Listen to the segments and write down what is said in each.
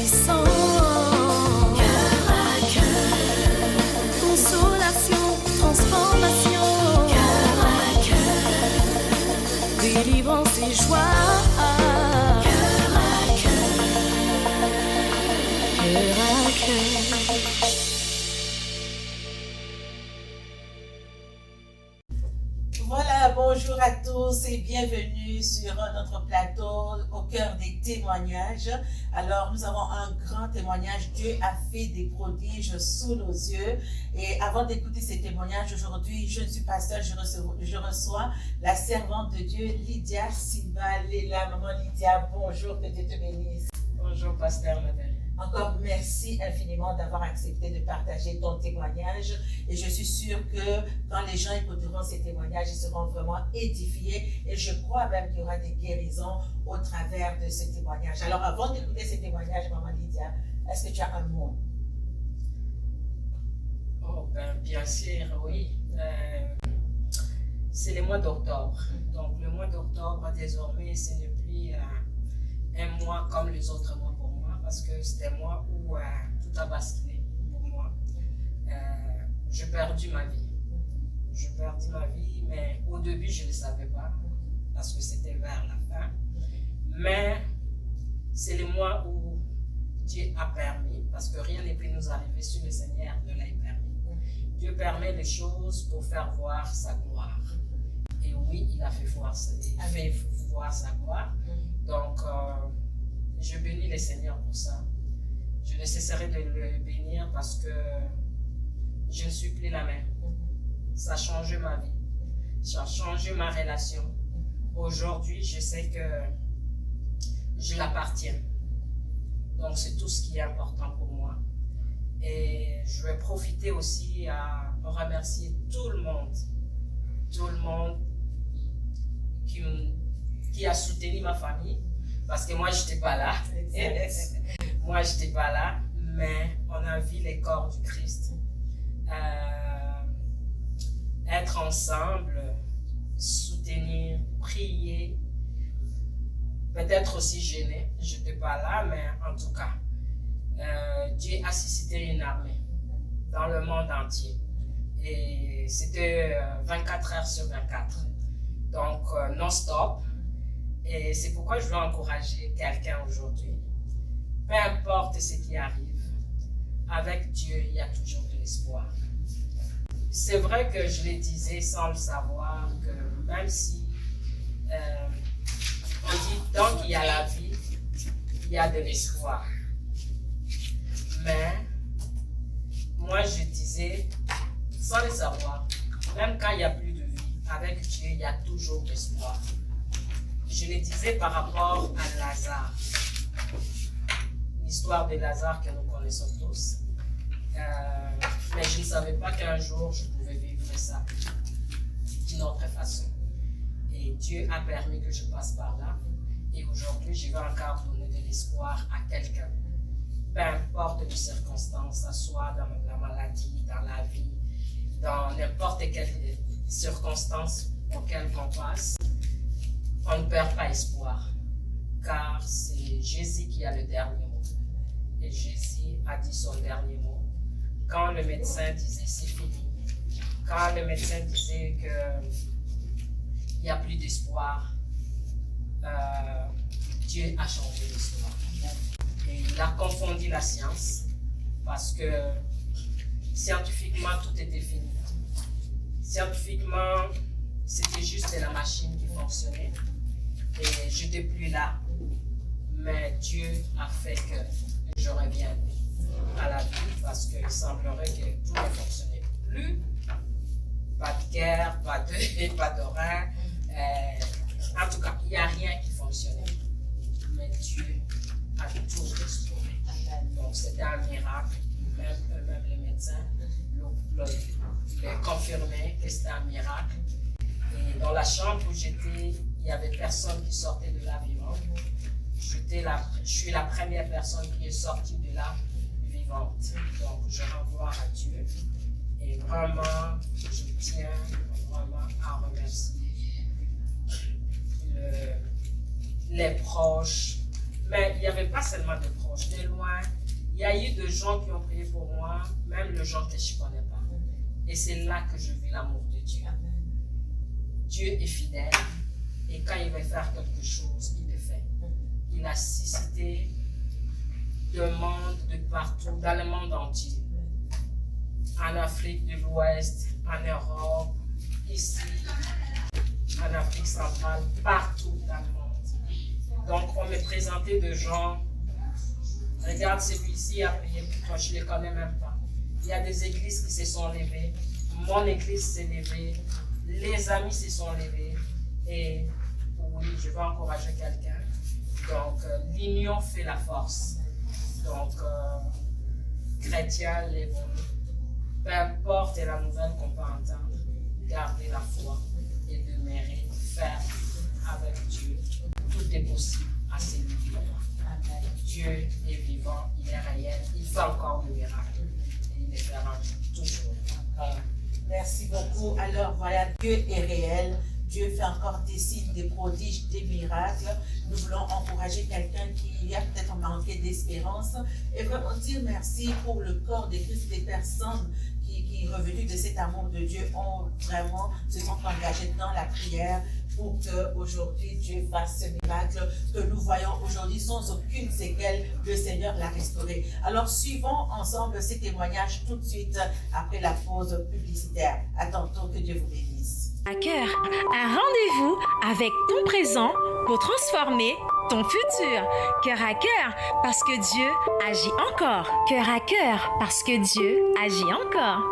puissant. Cœur à cœur. Consolation, transformation. Cœur à cœur. Délivrance et joie. Cœur à cœur. Cœur à cœur. Voilà, bonjour à tous et bienvenue sur notre plateau au cœur des témoignages. Alors, nous avons un grand témoignage. Dieu a fait des prodiges sous nos yeux. Et avant d'écouter ces témoignages, aujourd'hui, je ne suis pas seule, je reçois la servante de Dieu, Lydia Silva Lela. Maman Lydia, bonjour, que Dieu te bénisse. Bonjour, pasteur Nathalie. Encore merci infiniment d'avoir accepté de partager ton témoignage et je suis sûre que quand les gens écouteront ces témoignages, ils seront vraiment édifiés et je crois même qu'il y aura des guérisons au travers de ces témoignages. Alors avant d'écouter ces témoignages, Maman Lydia, est-ce que tu as un mot? Oh, ben, bien sûr, oui. C'est le mois d'octobre. Donc le mois d'octobre, désormais, ce n'est plus un mois comme les autres mois pour moi. Parce que c'était un mois où tout a basculé pour moi. J'ai perdu ma vie. J'ai perdu ma vie, mais au début, je ne le savais pas, parce que c'était vers la fin. Mais c'est le mois où Dieu a permis, parce que rien ne peut nous arriver si le Seigneur ne l'a permis. Dieu permet les choses pour faire voir sa gloire. Et oui, il a fait voir sa gloire. Donc, je bénis le Seigneur pour ça. Je ne cesserai de le bénir parce que je ne suis plus la même. Ça a changé ma vie. Ça a changé ma relation. Aujourd'hui, je sais que je l'appartiens. Donc, c'est tout ce qui est important pour moi. Et je vais profiter aussi à remercier tout le monde qui a soutenu ma famille. Parce que moi, je n'étais pas là. Moi, je n'étais pas là, mais on a vu les corps du Christ. Être ensemble, soutenir, prier, peut-être aussi gêner. Je n'étais pas là, mais en tout cas, Dieu a suscité une armée dans le monde entier. Et c'était 24 heures sur 24. Donc, non-stop. Et c'est pourquoi je veux encourager quelqu'un aujourd'hui. Peu importe ce qui arrive, avec Dieu, il y a toujours de l'espoir. C'est vrai que je le disais sans le savoir, que même si on dit tant qu'il y a la vie, il y a de l'espoir. Mais moi je disais, sans le savoir, même quand il n'y a plus de vie, avec Dieu, il y a toujours de l'espoir. Je le disais par rapport à Lazare, l'histoire de Lazare que nous connaissons tous, mais je ne savais pas qu'un jour je pouvais vivre ça d'une autre façon. Et Dieu a permis que je passe par là, et aujourd'hui je vais encore donner de l'espoir à quelqu'un, peu importe les circonstances, soit dans la maladie, dans la vie, dans n'importe quelle circonstance auquel on passe. On ne perd pas espoir, car c'est Jésus qui a le dernier mot. Et Jésus a dit son dernier mot. Quand le médecin disait c'est fini, quand le médecin disait qu'il n'y a plus d'espoir, Dieu a changé l'histoire. Et il a confondu la science, parce que scientifiquement tout était fini. Scientifiquement, c'était juste la machine qui fonctionnait. Et je n'étais plus là, mais Dieu a fait que je revienne à la vie parce qu'il semblerait que tout ne fonctionnait plus. Pas de guerre, pas de rein. En tout cas, il n'y a rien qui fonctionnait. Mais Dieu a tout restauré. Donc c'était un miracle. Même les médecins le confirmaient que c'était un miracle. Et dans la chambre où j'étais, il n'y avait personne qui sortait de là vivante. Je suis la première personne qui est sortie de là vivante. Donc je rends gloire à Dieu. Et vraiment, je tiens vraiment à remercier les proches, Mais il n'y avait pas seulement de proches, de loin. Il y a eu de gens qui ont prié pour moi, même le gens que je ne connais pas. Et c'est là que je vis l'amour de Dieu. Dieu est fidèle. Et quand il veut faire quelque chose, il le fait. Il a suscité de monde de partout, dans le monde entier. En Afrique de l'Ouest, en Europe, ici, en Afrique centrale, partout dans le monde. Donc, on me présentait de gens. Regarde, celui-ci a prié pour toi, je ne le connais même pas. Il y a des églises qui se sont levées. Mon église s'est levée. Les amis se sont levés. Et oui, je veux encourager quelqu'un. Donc, l'union fait la force. Donc, chrétiens, les bons. Peu importe la nouvelle qu'on peut entendre, gardez la foi et demeurer ferme avec Dieu. Tout est possible à celui qui croit. Dieu est vivant, il est réel, il fait encore des miracles. Et il les fera toujours. Merci beaucoup. Alors voilà, Dieu est réel. Dieu fait encore des signes, des prodiges, des miracles. Nous voulons encourager quelqu'un qui a peut-être manqué d'espérance et vraiment dire merci pour le corps de Christ, des personnes qui revenues de cet amour de Dieu ont vraiment se sont engagées dans la prière pour qu'aujourd'hui Dieu fasse ce miracle que nous voyons aujourd'hui sans aucune séquelle. Le Seigneur l'a restauré. Alors suivons ensemble ces témoignages tout de suite après la pause publicitaire. À tantôt, que Dieu vous bénisse. À cœur, un rendez-vous avec ton présent pour transformer ton futur. Cœur à cœur, parce que Dieu agit encore. Cœur à cœur, parce que Dieu agit encore.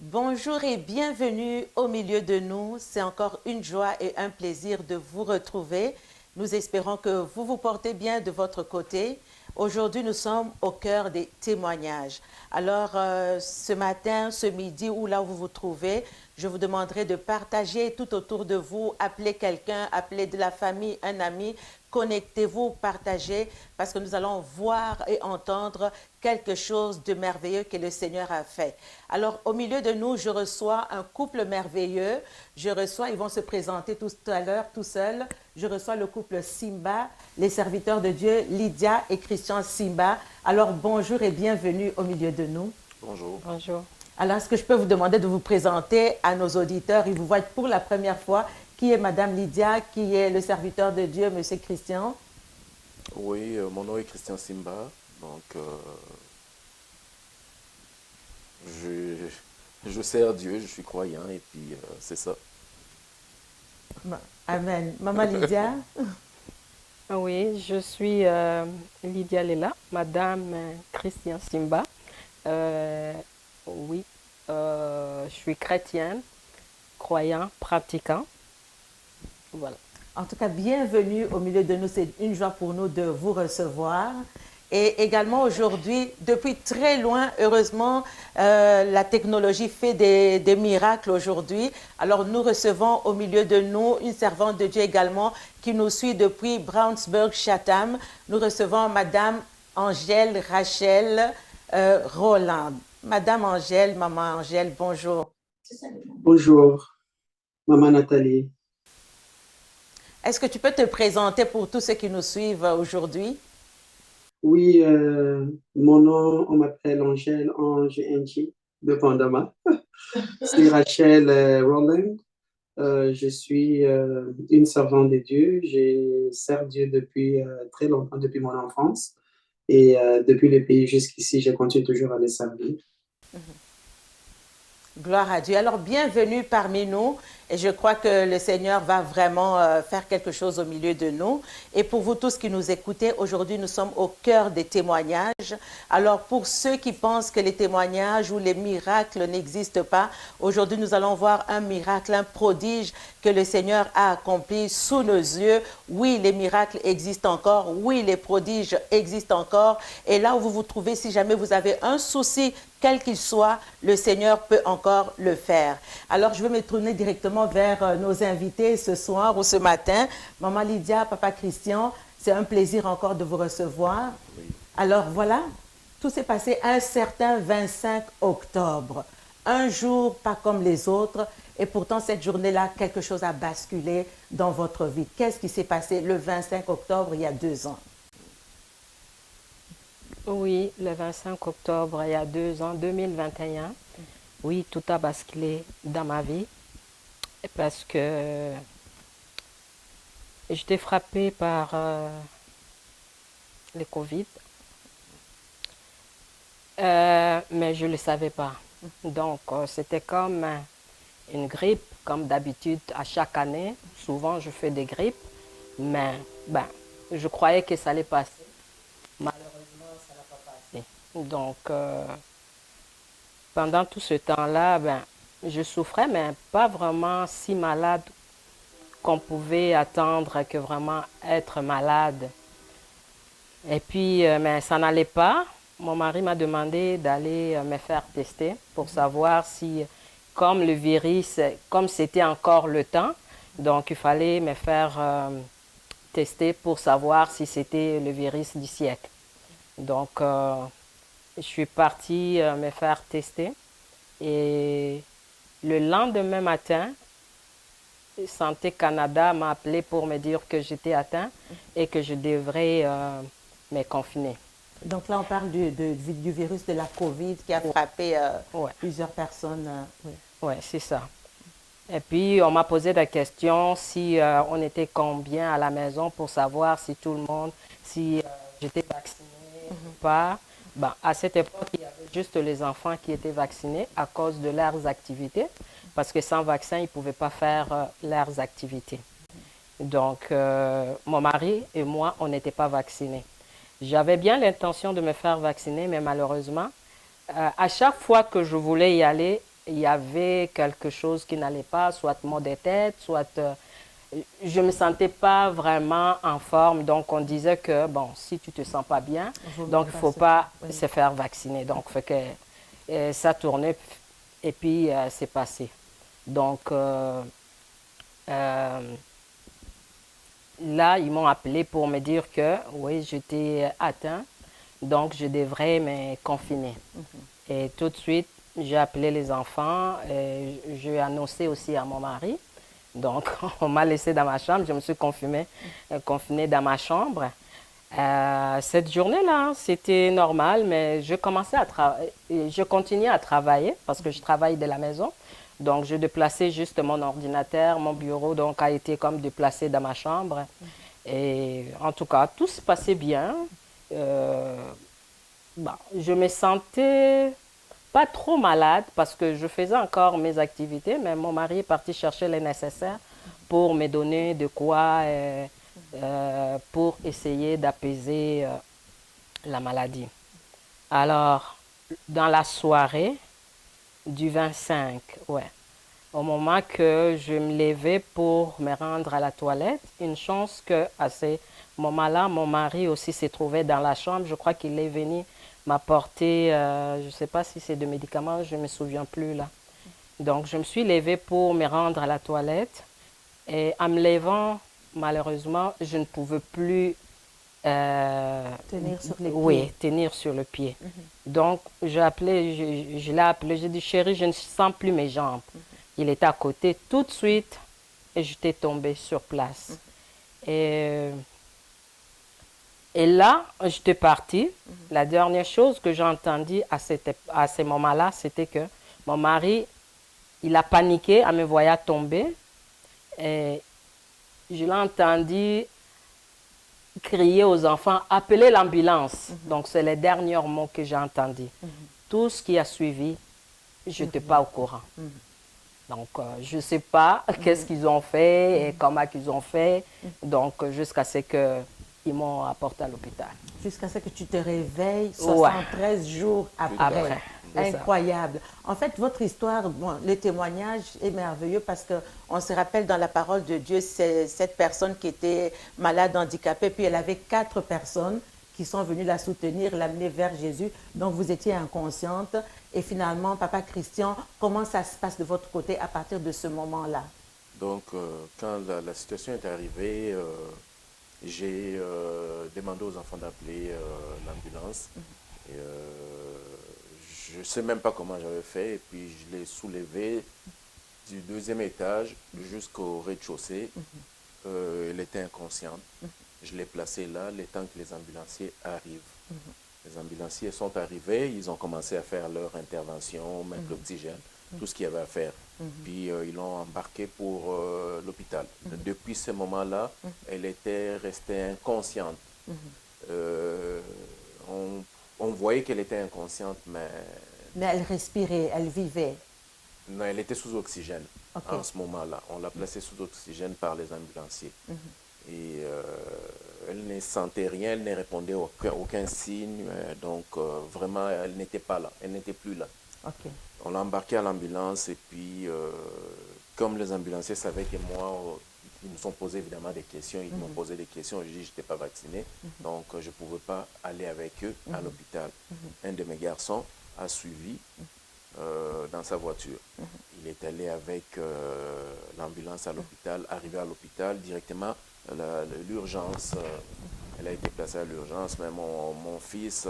Bonjour et bienvenue au milieu de nous. C'est encore une joie et un plaisir de vous retrouver. Nous espérons que vous vous portez bien de votre côté. Aujourd'hui, nous sommes au cœur des témoignages. Alors, ce matin, ce midi, ou là où vous vous trouvez, je vous demanderai de partager tout autour de vous, appelez quelqu'un, appelez de la famille, un ami, connectez-vous, partagez, parce que nous allons voir et entendre quelque chose de merveilleux que le Seigneur a fait. Alors, au milieu de nous, je reçois un couple merveilleux. Ils vont se présenter tout à l'heure, tout seuls. Je reçois le couple Simba, les serviteurs de Dieu, Lydia et Christian Simba. Alors, bonjour et bienvenue au milieu de nous. Bonjour. Bonjour. Alors, est-ce que je peux vous demander de vous présenter à nos auditeurs? Ils vous voient pour la première fois. Qui est Madame Lydia? Qui est le serviteur de Dieu, Monsieur Christian? Oui, mon nom est Christian Simba. Donc, je sers Dieu, je suis croyant et puis c'est ça. Amen. Maman Lydia? Oui, je suis Lydia Lela, Madame Christian Simba. Oui, je suis chrétienne, croyant, pratiquant. Voilà. En tout cas, bienvenue au milieu de nous. C'est une joie pour nous de vous recevoir. Et également aujourd'hui, depuis très loin, heureusement, la technologie fait des miracles aujourd'hui. Alors nous recevons au milieu de nous une servante de Dieu également qui nous suit depuis Brownsburg, Chatham. Nous recevons Madame Angèle Rachel Roland. Madame Angèle, Maman Angèle, bonjour. Bonjour, Maman Nathalie. Est-ce que tu peux te présenter pour tous ceux qui nous suivent aujourd'hui? Oui, mon nom, on m'appelle Angèle, Ange Angie de Pandama. C'est Rachel Roland. Je suis une servante de Dieu. Je sers Dieu depuis très longtemps, depuis mon enfance. Et depuis le pays jusqu'ici, je continue toujours à les servir. Gloire à Dieu. Alors, bienvenue parmi nous. Et je crois que le Seigneur va vraiment faire quelque chose au milieu de nous. Et pour vous tous qui nous écoutez, aujourd'hui, nous sommes au cœur des témoignages. Alors, pour ceux qui pensent que les témoignages ou les miracles n'existent pas, aujourd'hui, nous allons voir un miracle, un prodige que le Seigneur a accompli sous nos yeux. Oui, les miracles existent encore. Oui, les prodiges existent encore. Et là où vous vous trouvez, si jamais vous avez un souci, quel qu'il soit, le Seigneur peut encore le faire. Alors, je vais me tourner directement vers nos invités ce soir ou ce matin. Maman Lydia, Papa Christian, c'est un plaisir encore de vous recevoir. Oui. Alors, voilà, tout s'est passé un certain 25 octobre. Un jour pas comme les autres. Et pourtant, cette journée-là, quelque chose a basculé dans votre vie. Qu'est-ce qui s'est passé le 25 octobre, il y a 2 ans? Oui, le 25 octobre, il y a 2 ans, 2021, oui, tout a basculé dans ma vie parce que j'étais frappée par le Covid, mais je ne le savais pas. Donc, c'était comme une grippe, comme d'habitude à chaque année. Souvent, je fais des grippes, mais je croyais que ça allait passer. Malheureusement, ça n'a pas passé. Donc, pendant tout ce temps-là, je souffrais, mais pas vraiment si malade qu'on pouvait attendre que vraiment être malade. Et puis, mais ça n'allait pas. Mon mari m'a demandé d'aller me faire tester pour savoir si, comme le virus, comme c'était encore le temps, donc il fallait me faire tester pour savoir si c'était le virus du siècle. Donc, je suis partie me faire tester et le lendemain matin, Santé Canada m'a appelé pour me dire que j'étais atteinte et que je devrais me confiner. Donc là, on parle du virus de la COVID qui a frappé Ouais. plusieurs personnes. Oui. Oui, c'est ça. Et puis, on m'a posé la question si on était combien à la maison pour savoir si tout le monde, si j'étais vaccinée ou pas. À cette époque, il y avait juste les enfants qui étaient vaccinés à cause de leurs activités, parce que sans vaccin, ils ne pouvaient pas faire leurs activités. Donc, mon mari et moi, on n'était pas vaccinés. J'avais bien l'intention de me faire vacciner, mais malheureusement, à chaque fois que je voulais y aller, il y avait quelque chose qui n'allait pas, soit maux de tête, soit je ne me sentais pas vraiment en forme. Donc, on disait que, bon, si tu ne te sens pas bien, donc il ne faut pas se faire vacciner. Donc, fait que, ça tournait et puis c'est passé. Donc, là, ils m'ont appelé pour me dire que, oui, j'étais atteinte, donc je devrais me confiner. Et tout de suite, j'ai appelé les enfants et j'ai annoncé aussi à mon mari. Donc, on m'a laissé dans ma chambre, je me suis confinée dans ma chambre. Cette journée-là, c'était normal, mais je continuais à travailler parce que je travaille de la maison. Donc, je déplaçais juste mon ordinateur, mon bureau, donc a été comme déplacé dans ma chambre. Et en tout cas, tout se passait bien. Je me sentais pas trop malade parce que je faisais encore mes activités, mais mon mari est parti chercher les nécessaires pour me donner de quoi pour essayer d'apaiser la maladie. Alors, dans la soirée du 25, au moment que je me levais pour me rendre à la toilette, une chance qu'à ce moment-là, mon mari aussi se trouvait dans la chambre. Je crois qu'il est venu m'apporter, je ne sais pas si c'est des médicaments, je ne me souviens plus là. Donc, je me suis levée pour me rendre à la toilette. Et en me levant, malheureusement, je ne pouvais plus tenir sur les pieds. Oui, tenir sur le pied. Donc, je l'ai appelé, j'ai dit, chérie, je ne sens plus mes jambes. Il était à côté tout de suite et j'étais tombée sur place. Et là, j'étais partie. La dernière chose que j'ai entendue à ce moment-là, c'était que mon mari, il a paniqué en me voyant tomber. Et je l'ai entendu crier aux enfants, appeler l'ambulance. Donc, c'est les derniers mots que j'ai entendus. Tout ce qui a suivi, je n'étais pas au courant. Donc, je ne sais pas qu'est-ce qu'ils ont fait et comment ils ont fait. Donc, jusqu'à ce qu'ils m'ont apporté à l'hôpital. Jusqu'à ce que tu te réveilles 73 jours après. Incroyable. En fait, votre histoire, le témoignage est merveilleux parce qu'on se rappelle dans la parole de Dieu, c'est cette personne qui était malade, handicapée, puis elle avait 4 personnes qui sont venues la soutenir, l'amener vers Jésus. Donc, vous étiez inconsciente. Et finalement, Papa Christian, comment ça se passe de votre côté à partir de ce moment-là? Donc, quand la situation est arrivée, j'ai demandé aux enfants d'appeler l'ambulance. Je ne sais même pas comment j'avais fait. Et puis, je l'ai soulevé du deuxième étage jusqu'au rez-de-chaussée. Elle était inconsciente. Je l'ai placée là, le temps que les ambulanciers arrivent. Les ambulanciers sont arrivés, ils ont commencé à faire leur intervention, mettre l'oxygène, tout ce qu'il y avait à faire. Puis ils l'ont embarquée pour l'hôpital. Depuis ce moment-là, elle était restée inconsciente. On voyait qu'elle était inconsciente, mais elle respirait, elle vivait. non, elle était sous oxygène en ce moment-là. On l'a placée sous oxygène par les ambulanciers. Et elle ne sentait rien, elle ne répondait aucun signe. Donc vraiment, elle n'était pas là, elle n'était plus là. On l'a embarquée à l'ambulance et puis comme les ambulanciers savaient que moi, ils me sont posés évidemment des questions, ils m'ont posé des questions, je dis que je n'étais pas vacciné, donc je ne pouvais pas aller avec eux à l'hôpital. Un de mes garçons a suivi dans sa voiture. Il est allé avec l'ambulance à l'hôpital, arrivé à l'hôpital directement, l'urgence, elle a été placée à l'urgence, mais mon fils,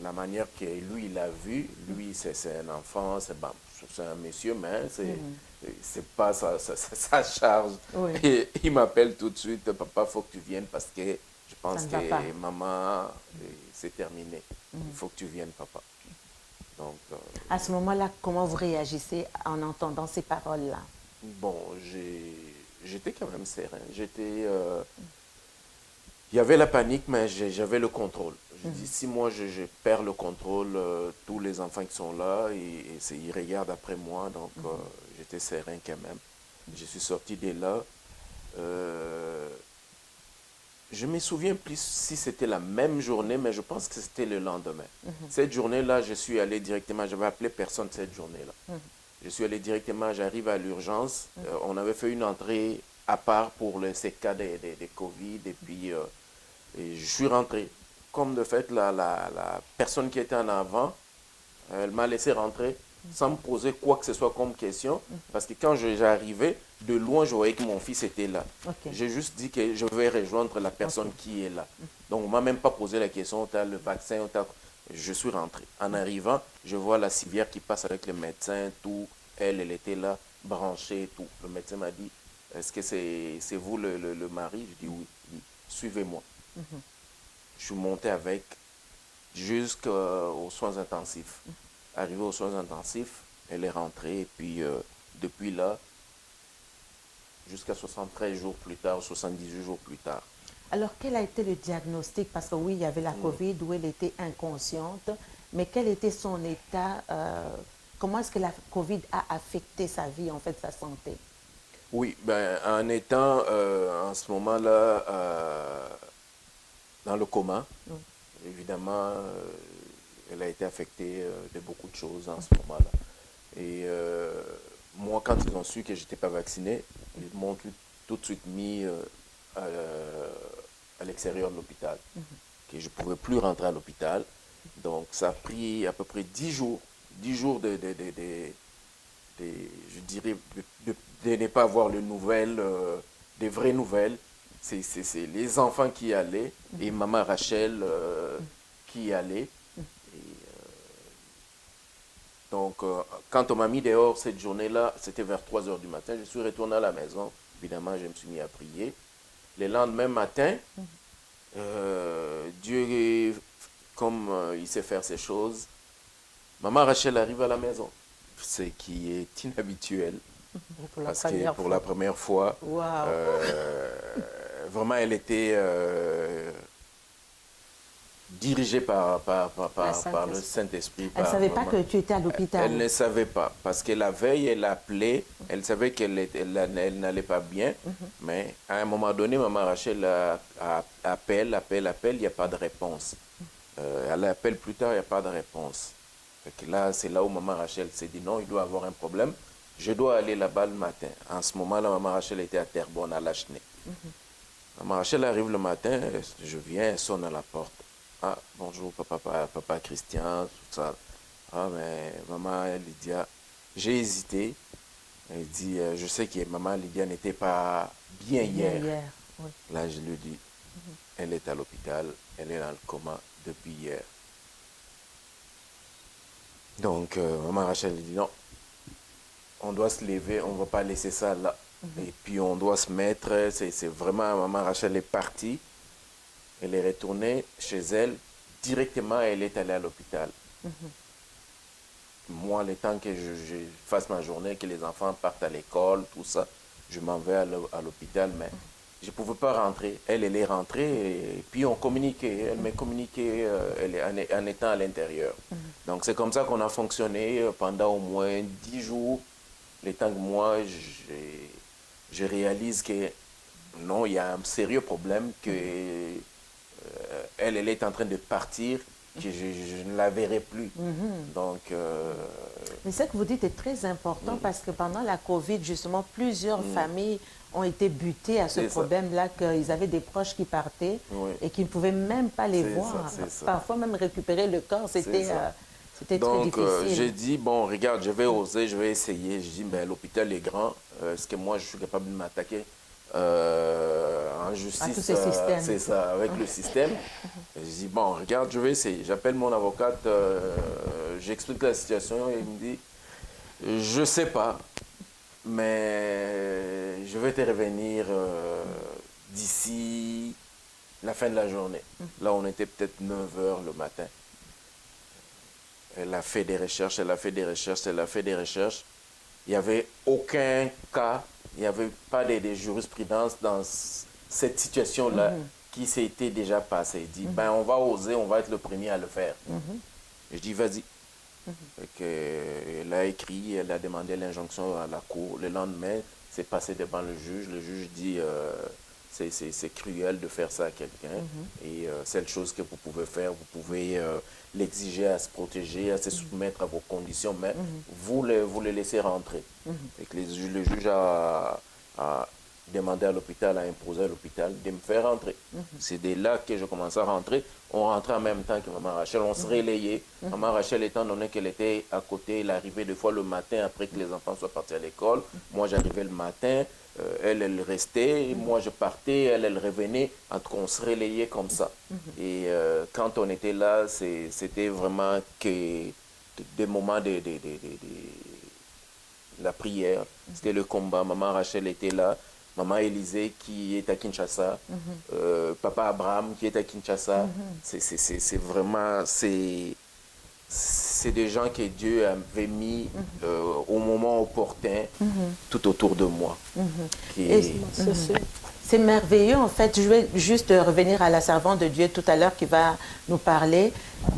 la manière que lui, il a vu, lui, c'est un enfant, c'est un monsieur, mais c'est pas sa charge. Et il m'appelle tout de suite, papa, il faut que tu viennes parce que je pense que maman, c'est terminé. Il faut que tu viennes, papa. Donc, à ce moment-là, comment vous réagissez en entendant ces paroles-là? Bon, j'étais quand même serein. Il y avait la panique, mais j'avais le contrôle. Je dis, si moi je perds le contrôle, tous les enfants qui sont là, ils regardent après moi, donc j'étais serein quand même. Je suis sorti de là. Je me souviens plus si c'était la même journée, mais je pense que c'était le lendemain. Cette journée-là, je suis allé directement, je n'avais appelé personne cette journée-là. Je suis allé directement, j'arrive à l'urgence. On avait fait une entrée à part pour ces cas de Covid, et puis et je suis rentré. Comme de fait, la personne qui était en avant, elle m'a laissé rentrer sans me poser quoi que ce soit comme question, parce que quand j'arrivais, de loin, je voyais que mon fils était là. J'ai juste dit que je vais rejoindre la personne qui est là. Donc, on ne m'a même pas posé la question, tu as le vaccin, je suis rentré. En arrivant, je vois la civière qui passe avec le médecin, tout. Elle était là, branchée, tout. Le médecin m'a dit, est-ce que c'est vous le mari? Je dis oui. Il dit, suivez-moi. Je suis monté avec jusqu'aux soins intensifs. Arrivé aux soins intensifs, elle est rentrée et puis depuis là, jusqu'à 73 jours plus tard, 78 jours plus tard. Alors, quel a été le diagnostic? Parce que oui, il y avait la COVID où elle était inconsciente, mais quel était son état? Comment est-ce que la COVID a affecté sa vie, en fait, sa santé? Oui, ben, en étant en ce moment-là dans le coma, évidemment, elle a été affectée de beaucoup de choses en ce moment-là. Et moi, quand ils ont su que je n'étais pas vacciné, ils m'ont tout de suite mis à l'extérieur de l'hôpital. Que je ne pouvais plus rentrer à l'hôpital. Donc, ça a pris à peu près 10 jours. 10 jours je dirais, de ne pas avoir de nouvelles, des vraies nouvelles. C'est les enfants qui allaient et maman Rachel qui allait. Donc, quand on m'a mis dehors cette journée-là, c'était vers 3 h du matin. Je suis retourné à la maison. Évidemment, je me suis mis à prier. Le lendemain matin, Dieu, comme il sait faire ses choses, maman Rachel arrive à la maison. Ce qui est inhabituel. Parce que pour la première fois, vraiment, elle était dirigée par le Saint-Esprit. Elle ne savait pas que tu étais à l'hôpital. Elle ne savait pas, parce que la veille, elle appelait, elle savait qu'elle n'allait pas bien, mais à un moment donné, maman Rachel appelle, il n'y a pas de réponse. Elle appelle plus tard, il n'y a pas de réponse. Là, c'est là où maman Rachel s'est dit non, il doit avoir un problème, je dois aller là-bas le matin. En ce moment-là, maman Rachel était à Terrebonne, à Lachenay. Maman Rachel arrive le matin, je viens, elle sonne à la porte. Ah, bonjour, papa Christian, tout ça. Ah, mais maman Lydia, j'ai hésité. Elle dit, je sais que maman Lydia n'était pas bien hier. Oui. Là, je lui dis, elle est à l'hôpital, elle est dans le coma depuis hier. Donc, maman Rachel dit, non, on doit se lever, on ne va pas laisser ça là. Et puis on doit se mettre, c'est vraiment, maman Rachel est partie, elle est retournée chez elle, directement elle est allée à l'hôpital. Moi, le temps que je fasse ma journée, que les enfants partent à l'école, tout ça, je m'en vais à l'hôpital, mais je ne pouvais pas rentrer. Elle est rentrée et puis on communiquait. Elle m'a communiqué en étant à l'intérieur. Donc c'est comme ça qu'on a fonctionné pendant au moins 10 jours, le temps que moi, je réalise que non, il y a un sérieux problème, que elle est en train de partir, que je ne la verrai plus. Donc, mais ce que vous dites est très important parce que pendant la COVID, justement, plusieurs familles ont été butées à ce problème-là, qu'ils avaient des proches qui partaient et qui ne pouvaient même pas les voir. Parfois même récupérer le corps, c'était très difficile. Donc, j'ai dit, bon, regarde, je vais oser, je vais essayer. Je dis, ben, l'hôpital est grand, est-ce que moi, je suis capable de m'attaquer en justice, c'est ça, avec le système. Et je dis, bon, regarde, je vais essayer. J'appelle mon avocate, j'explique la situation et il me dit, je sais pas, mais je vais te revenir d'ici la fin de la journée. Là, on était peut-être 9 h le matin. Elle a fait des recherches, elle a fait des recherches, elle a fait des recherches. Il n'y avait aucun cas, il n'y avait pas de jurisprudences dans cette situation-là qui s'était déjà passée. Il dit, ben, on va oser, on va être le premier à le faire. Je dis, vas-y. Elle a écrit, elle a demandé l'injonction à la cour. Le lendemain, c'est passé devant le juge. Le juge dit, c'est cruel de faire ça à quelqu'un. Et seule chose que vous pouvez faire, vous pouvez l'exiger à se protéger, à se soumettre à vos conditions, mais vous le laissez rentrer. Et que le juge a demandé à l'hôpital, a imposé à l'hôpital de me faire rentrer. C'est de là que je commençais à rentrer. On rentrait en même temps que maman Rachel, on se relayait. Maman Rachel, étant donné qu'elle était à côté, elle arrivait des fois le matin après que les enfants soient partis à l'école. Moi, j'arrivais le matin. Elle restait, moi je partais, elle revenait, en tout cas on se relayait comme ça. Et quand on était là, c'était vraiment que des moments de la prière, c'était le combat. Maman Rachel était là, maman Élisée qui est à Kinshasa, papa Abraham qui est à Kinshasa. C'est vraiment, c'est des gens que Dieu avait mis au moment opportun tout autour de moi. C'est merveilleux, en fait. Je vais juste revenir à la servante de Dieu tout à l'heure qui va nous parler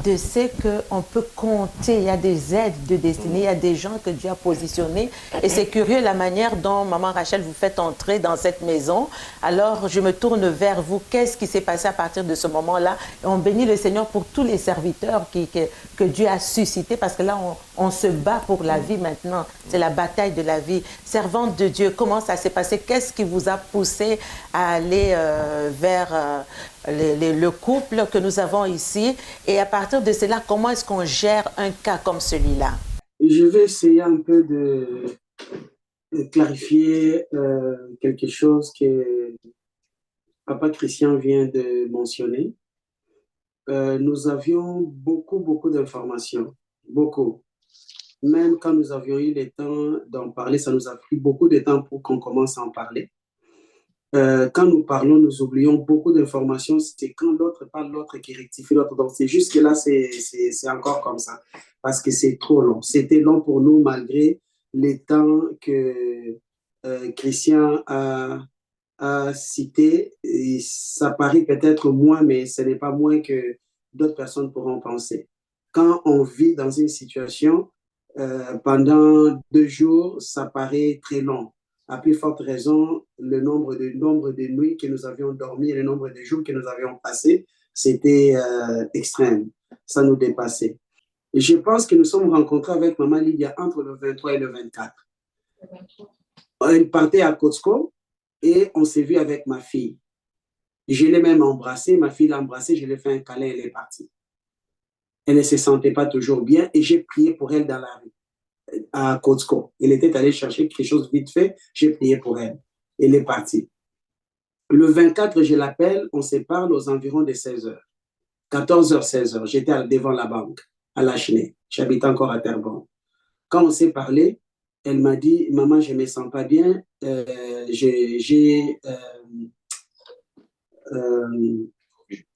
de ce qu'on peut compter. Il y a des aides de destinée, il y a des gens que Dieu a positionnés. Et c'est curieux la manière dont Maman Rachel vous fait entrer dans cette maison. Alors, je me tourne vers vous. Qu'est-ce qui s'est passé à partir de ce moment-là? Et on bénit le Seigneur pour tous les serviteurs que Dieu a suscités, parce que là, on se bat pour la vie maintenant. C'est la bataille de la vie. Servante de Dieu, comment ça s'est passé? Qu'est-ce qui vous a poussé à aller vers le couple que nous avons ici? Et à partir de cela, comment est-ce qu'on gère un cas comme celui-là? Je vais essayer un peu de clarifier quelque chose que Papa Christian vient de mentionner. Nous avions beaucoup d'informations, beaucoup. Même quand nous avions eu le temps d'en parler, ça nous a pris beaucoup de temps pour qu'on commence à en parler. Quand nous parlons, nous oublions beaucoup d'informations. C'est quand l'autre parle, l'autre qui rectifie l'autre. Donc, c'est juste que là, c'est encore comme ça. Parce que c'est trop long. C'était long pour nous, malgré les temps que Christian a cité. Et ça paraît peut-être moins, mais ce n'est pas moins que d'autres personnes pourront penser. Quand on vit dans une situation, pendant 2 jours, ça paraît très long. À plus forte raison, le nombre de nuits que nous avions dormi et le nombre de jours que nous avions passés, c'était extrême. Ça nous dépassait. Et je pense que nous sommes rencontrés avec Maman Lydia entre le 23 et le 24. Elle partait à Kotsko et on s'est vu avec ma fille. Je l'ai même embrassée, ma fille l'a embrassée, je lui ai fait un câlin, elle est partie. Elle ne se sentait pas toujours bien et j'ai prié pour elle dans la rue. À Kotsko. Elle était allée chercher quelque chose vite fait, j'ai prié pour elle. Elle est partie. Le 24, je l'appelle, on se parle aux environs de 16 h. 14 h, 16 h, j'étais devant la banque, à Lachenay. J'habite encore à Terrebonne. Quand on s'est parlé, elle m'a dit, maman, je ne me sens pas bien,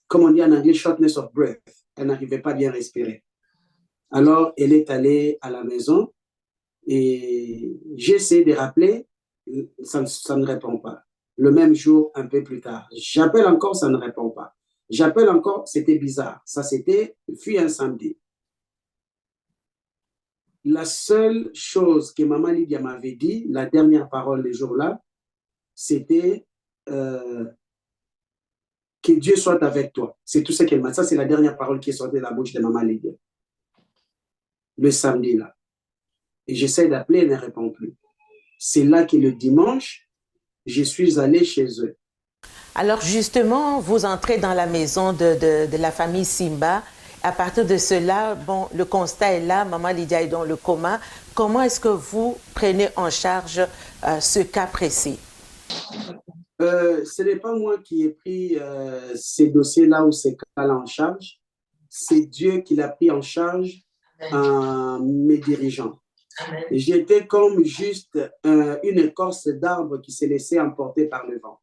comme on dit en anglais, shortness of breath. Elle n'arrivait pas bien à respirer. Alors, elle est allée à la maison et j'ai essayé de rappeler, ça ne répond pas. Le même jour, un peu plus tard, j'appelle encore, ça ne répond pas. J'appelle encore, c'était bizarre. Ça, fut un samedi. La seule chose que maman Lydia m'avait dit, la dernière parole le jour-là, c'était que Dieu soit avec toi. C'est tout ce qu'elle m'a dit. Ça, c'est la dernière parole qui est sortie de la bouche de maman Lydia. Le samedi, là. Et j'essaie d'appeler, elle ne répond plus. C'est là que le dimanche, je suis allé chez eux. Alors justement, vous entrez dans la maison de la famille Simba. À partir de cela, bon, le constat est là, maman Lydia est dans le coma. Comment est-ce que vous prenez en charge ce cas précis? Ce n'est pas moi qui ai pris ces dossiers-là ou ces cas-là en charge. C'est Dieu qui l'a pris en charge en me dirigeant. J'étais comme juste une écorce d'arbre qui s'est laissée emporter par le vent.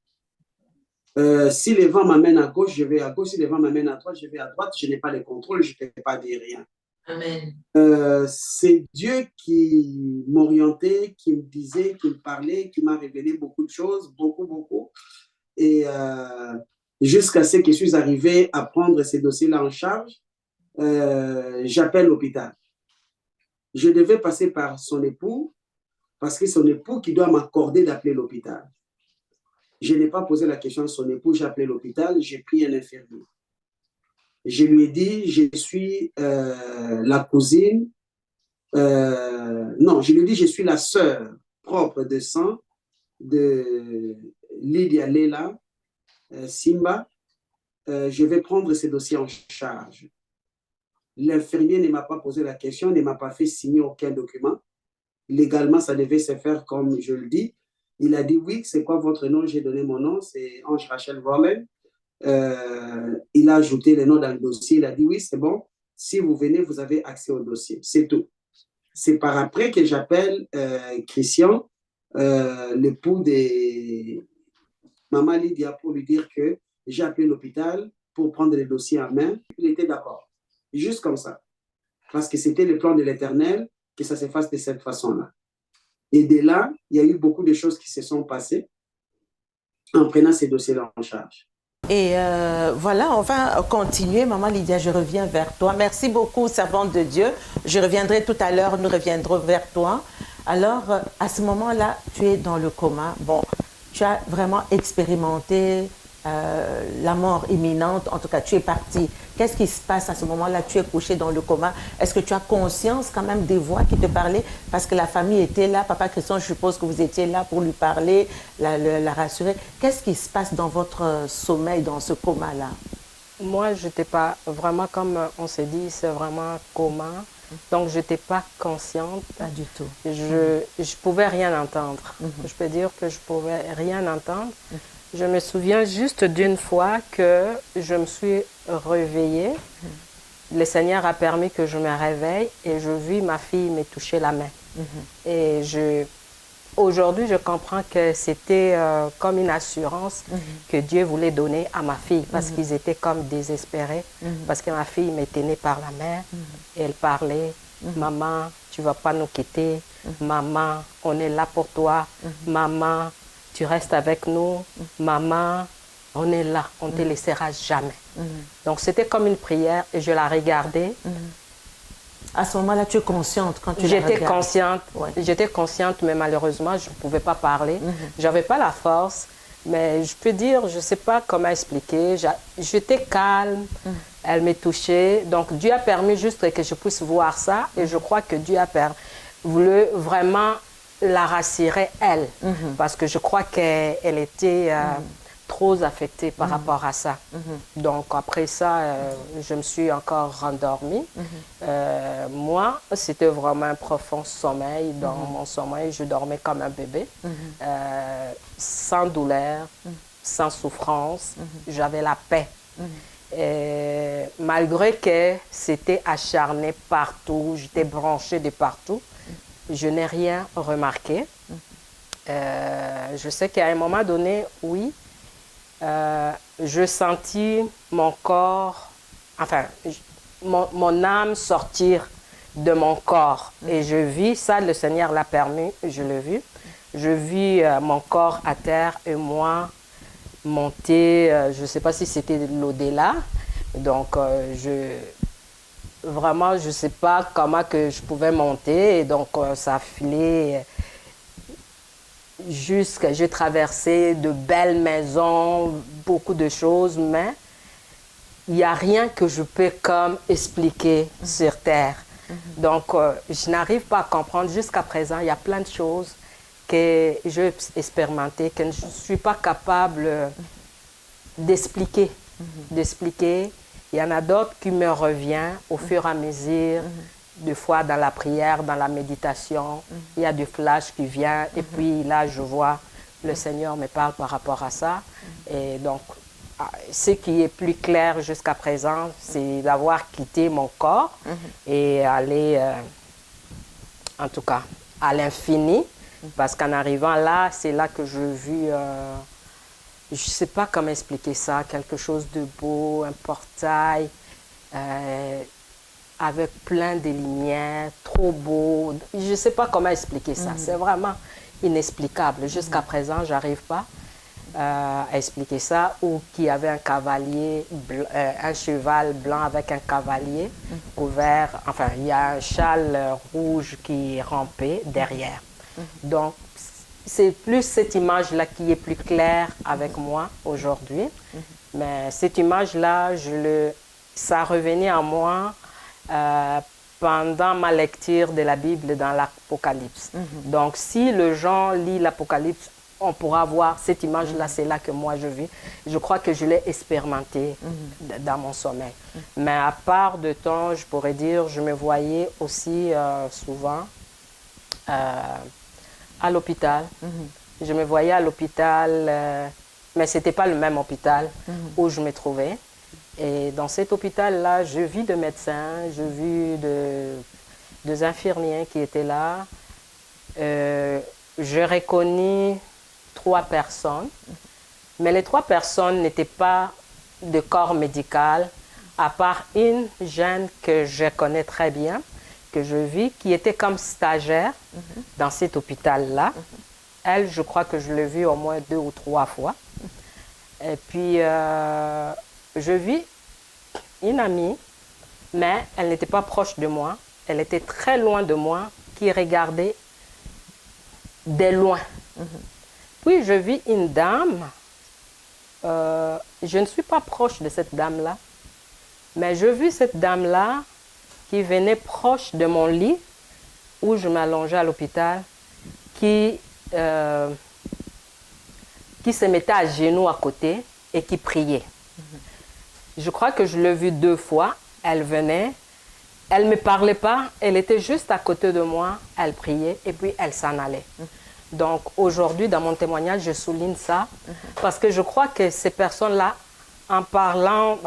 Si le vent m'amène à gauche, je vais à gauche. Si le vent m'amène à droite, je vais à droite. Je n'ai pas le contrôle, je ne peux pas dire rien. Amen. C'est Dieu qui m'orientait, qui me disait, qui me parlait, qui m'a révélé beaucoup de choses, beaucoup. Et jusqu'à ce que je suis arrivé à prendre ces dossiers-là en charge, j'appelle l'hôpital. Je devais passer par son époux, parce que son époux qui doit m'accorder d'appeler l'hôpital. Je n'ai pas posé la question à son époux, j'ai appelé l'hôpital, j'ai pris un infirmier. Je lui ai dit, je suis la cousine, non, je lui ai dit, je suis la sœur propre de sang de Lydia Leila Simba. Je vais prendre ces dossiers en charge. L'infirmier ne m'a pas posé la question, ne m'a pas fait signer aucun document. Légalement, ça devait se faire comme je le dis. Il a dit, oui, c'est quoi votre nom? J'ai donné mon nom, c'est Ange Rachel Roland. Il a ajouté le nom dans le dossier. Il a dit, oui, c'est bon. Si vous venez, vous avez accès au dossier. C'est tout. C'est par après que j'appelle Christian, l'époux de maman Lydia, pour lui dire que j'ai appelé l'hôpital pour prendre le dossier en main. Il était d'accord. Juste comme ça. Parce que c'était le plan de l'Éternel que ça se fasse de cette façon-là. Et de là, il y a eu beaucoup de choses qui se sont passées en prenant ces dossiers-là en charge. Et voilà, on va continuer. Maman Lydia, je reviens vers toi. Merci beaucoup, servante de Dieu. Je reviendrai tout à l'heure, nous reviendrons vers toi. Alors, à ce moment-là, tu es dans le coma. Bon, tu as vraiment expérimenté la mort imminente. En tout cas, tu es parti. Qu'est-ce qui se passe à ce moment-là? Tu es couché dans le coma. Est-ce que tu as conscience quand même des voix qui te parlaient? Parce que la famille était là. Papa Christian, je suppose que vous étiez là pour lui parler, la rassurer. Qu'est-ce qui se passe dans votre sommeil, dans ce coma-là? Moi, je n'étais pas vraiment, comme on s'est dit, c'est vraiment un coma. Donc, je n'étais pas consciente. Pas du tout. Je ne pouvais rien entendre. Je peux dire que je ne pouvais rien entendre. Je me souviens juste d'une fois que je me suis réveillée. Le Seigneur a permis que je me réveille et je vis ma fille me toucher la main. Et aujourd'hui, je comprends que c'était comme une assurance que Dieu voulait donner à ma fille parce qu'ils étaient comme désespérés. Parce que ma fille me tenait par la main et elle parlait. Maman, tu ne vas pas nous quitter. Maman, on est là pour toi. Maman, tu restes avec nous. Maman, on est là. On ne te laissera jamais. Donc, c'était comme une prière et je la regardais. À ce moment-là, tu es consciente quand tu la regardes? J'étais consciente, mais malheureusement, je ne pouvais pas parler. Je n'avais pas la force. Mais je peux dire, je ne sais pas comment expliquer. J'étais calme. Elle me touchait. Donc, Dieu a permis juste que je puisse voir ça. Et je crois que Dieu a voulu vraiment la rassurer, elle. Parce que je crois qu'elle était trop affectée par rapport à ça. Donc, après ça, je me suis encore rendormie. Moi, c'était vraiment un profond sommeil. Dans mon sommeil, je dormais comme un bébé. Sans douleur, sans souffrance. J'avais la paix. Et malgré que c'était acharné partout, j'étais branchée de partout, je n'ai rien remarqué. Je sais qu'à un moment donné, oui, je sentis mon corps, enfin, mon âme sortir de mon corps. Et je vis, ça le Seigneur l'a permis, je l'ai vu. Je vis mon corps à terre et moi monter, je ne sais pas si c'était l'au-delà. Donc, vraiment, je ne sais pas comment que je pouvais monter. Et donc, ça a filé jusqu'à... J'ai traversé de belles maisons, beaucoup de choses, mais il n'y a rien que je peux comme expliquer sur Terre. Donc, je n'arrive pas à comprendre. Jusqu'à présent, il y a plein de choses que j'ai expérimentées, que je ne suis pas capable d'expliquer. Il y en a d'autres qui me reviennent au fur et à mesure, des fois dans la prière, dans la méditation. Il y a des flashs qui viennent et puis là, je vois le Seigneur me parle par rapport à ça. Et donc, ce qui est plus clair jusqu'à présent, c'est d'avoir quitté mon corps et aller, en tout cas, à l'infini. Parce qu'en arrivant là, c'est là que je vis, je ne sais pas comment expliquer ça, quelque chose de beau, un portail, avec plein de lumières, trop beau. Je ne sais pas comment expliquer ça, c'est vraiment inexplicable. Jusqu'à présent, je n'arrive pas à expliquer ça, ou qu'il y avait un cavalier, un cheval blanc avec un cavalier couvert, enfin, il y a un châle rouge qui rampait derrière. Donc, c'est plus cette image-là qui est plus claire avec moi aujourd'hui. Mais cette image-là, ça revenait à moi pendant ma lecture de la Bible dans l'Apocalypse. Donc, si les gens lisent l'Apocalypse, on pourra voir cette image-là, c'est là que moi je vis. Je crois que je l'ai expérimenté dans mon sommeil. Mais à part de temps, je pourrais dire, je me voyais aussi souvent à l'hôpital. Je me voyais à l'hôpital, mais ce n'était pas le même hôpital où je me trouvais. Et dans cet hôpital-là, je vis de médecins, je vis des infirmiers qui étaient là. Je reconnais 3 personnes, mais les 3 personnes n'étaient pas de corps médical, à part une jeune que je connais très bien, que je vis, qui était comme stagiaire dans cet hôpital-là. Elle, je crois que je l'ai vue au moins 2 ou 3 fois. Et puis, je vis une amie, mais elle n'était pas proche de moi. Elle était très loin de moi, qui regardait de loin. Puis, je vis une dame. Je ne suis pas proche de cette dame-là, mais je vis cette dame-là qui venait proche de mon lit, où je m'allongeais à l'hôpital, qui se mettait à genoux à côté et qui priait. Je crois que je l'ai vue 2 fois. Elle venait, elle ne me parlait pas, elle était juste à côté de moi, elle priait et puis elle s'en allait. Donc aujourd'hui, dans mon témoignage, je souligne ça parce que je crois que ces personnes-là, en parlant,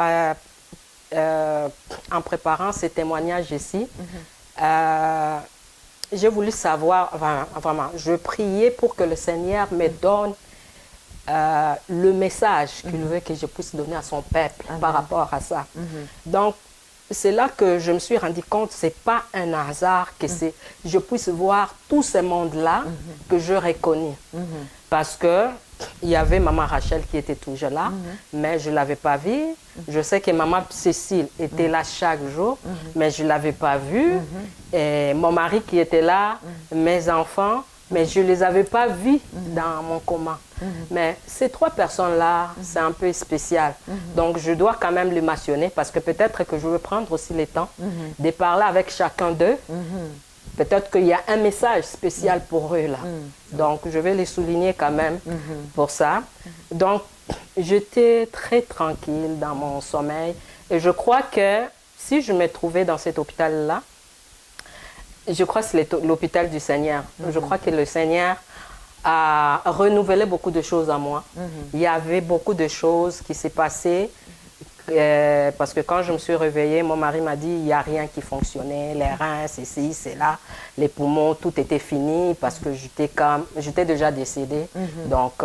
en préparant ces témoignages ici, j'ai voulu savoir, vraiment, je priais pour que le Seigneur me donne le message qu'il veut que je puisse donner à son peuple par rapport à ça. Donc, c'est là que je me suis rendu compte, ce n'est pas un hasard que je puisse voir tout ce monde-là que je reconnais. Parce que il y avait Maman Rachel qui était toujours là, mais je ne l'avais pas vue. Je sais que Maman Cécile était là chaque jour, mais je ne l'avais pas vue. Et mon mari qui était là, mes enfants, mais je ne les avais pas vus dans mon coma. Mais ces 3 personnes-là, c'est un peu spécial. Donc, je dois quand même les mentionner parce que peut-être que je veux prendre aussi le temps de parler avec chacun d'eux. Peut-être qu'il y a un message spécial pour eux là. Donc, je vais les souligner quand même pour ça. Donc, j'étais très tranquille dans mon sommeil. Et je crois que si je me trouvais dans cet hôpital-là, je crois que c'est l'hôpital du Seigneur. Je crois que le Seigneur a renouvelé beaucoup de choses en moi. Il y avait beaucoup de choses qui s'est passées parce que quand je me suis réveillée, mon mari m'a dit il n'y a rien qui fonctionnait, les reins, c'est ci, c'est là, les poumons, tout était fini parce que j'étais déjà décédée. Donc,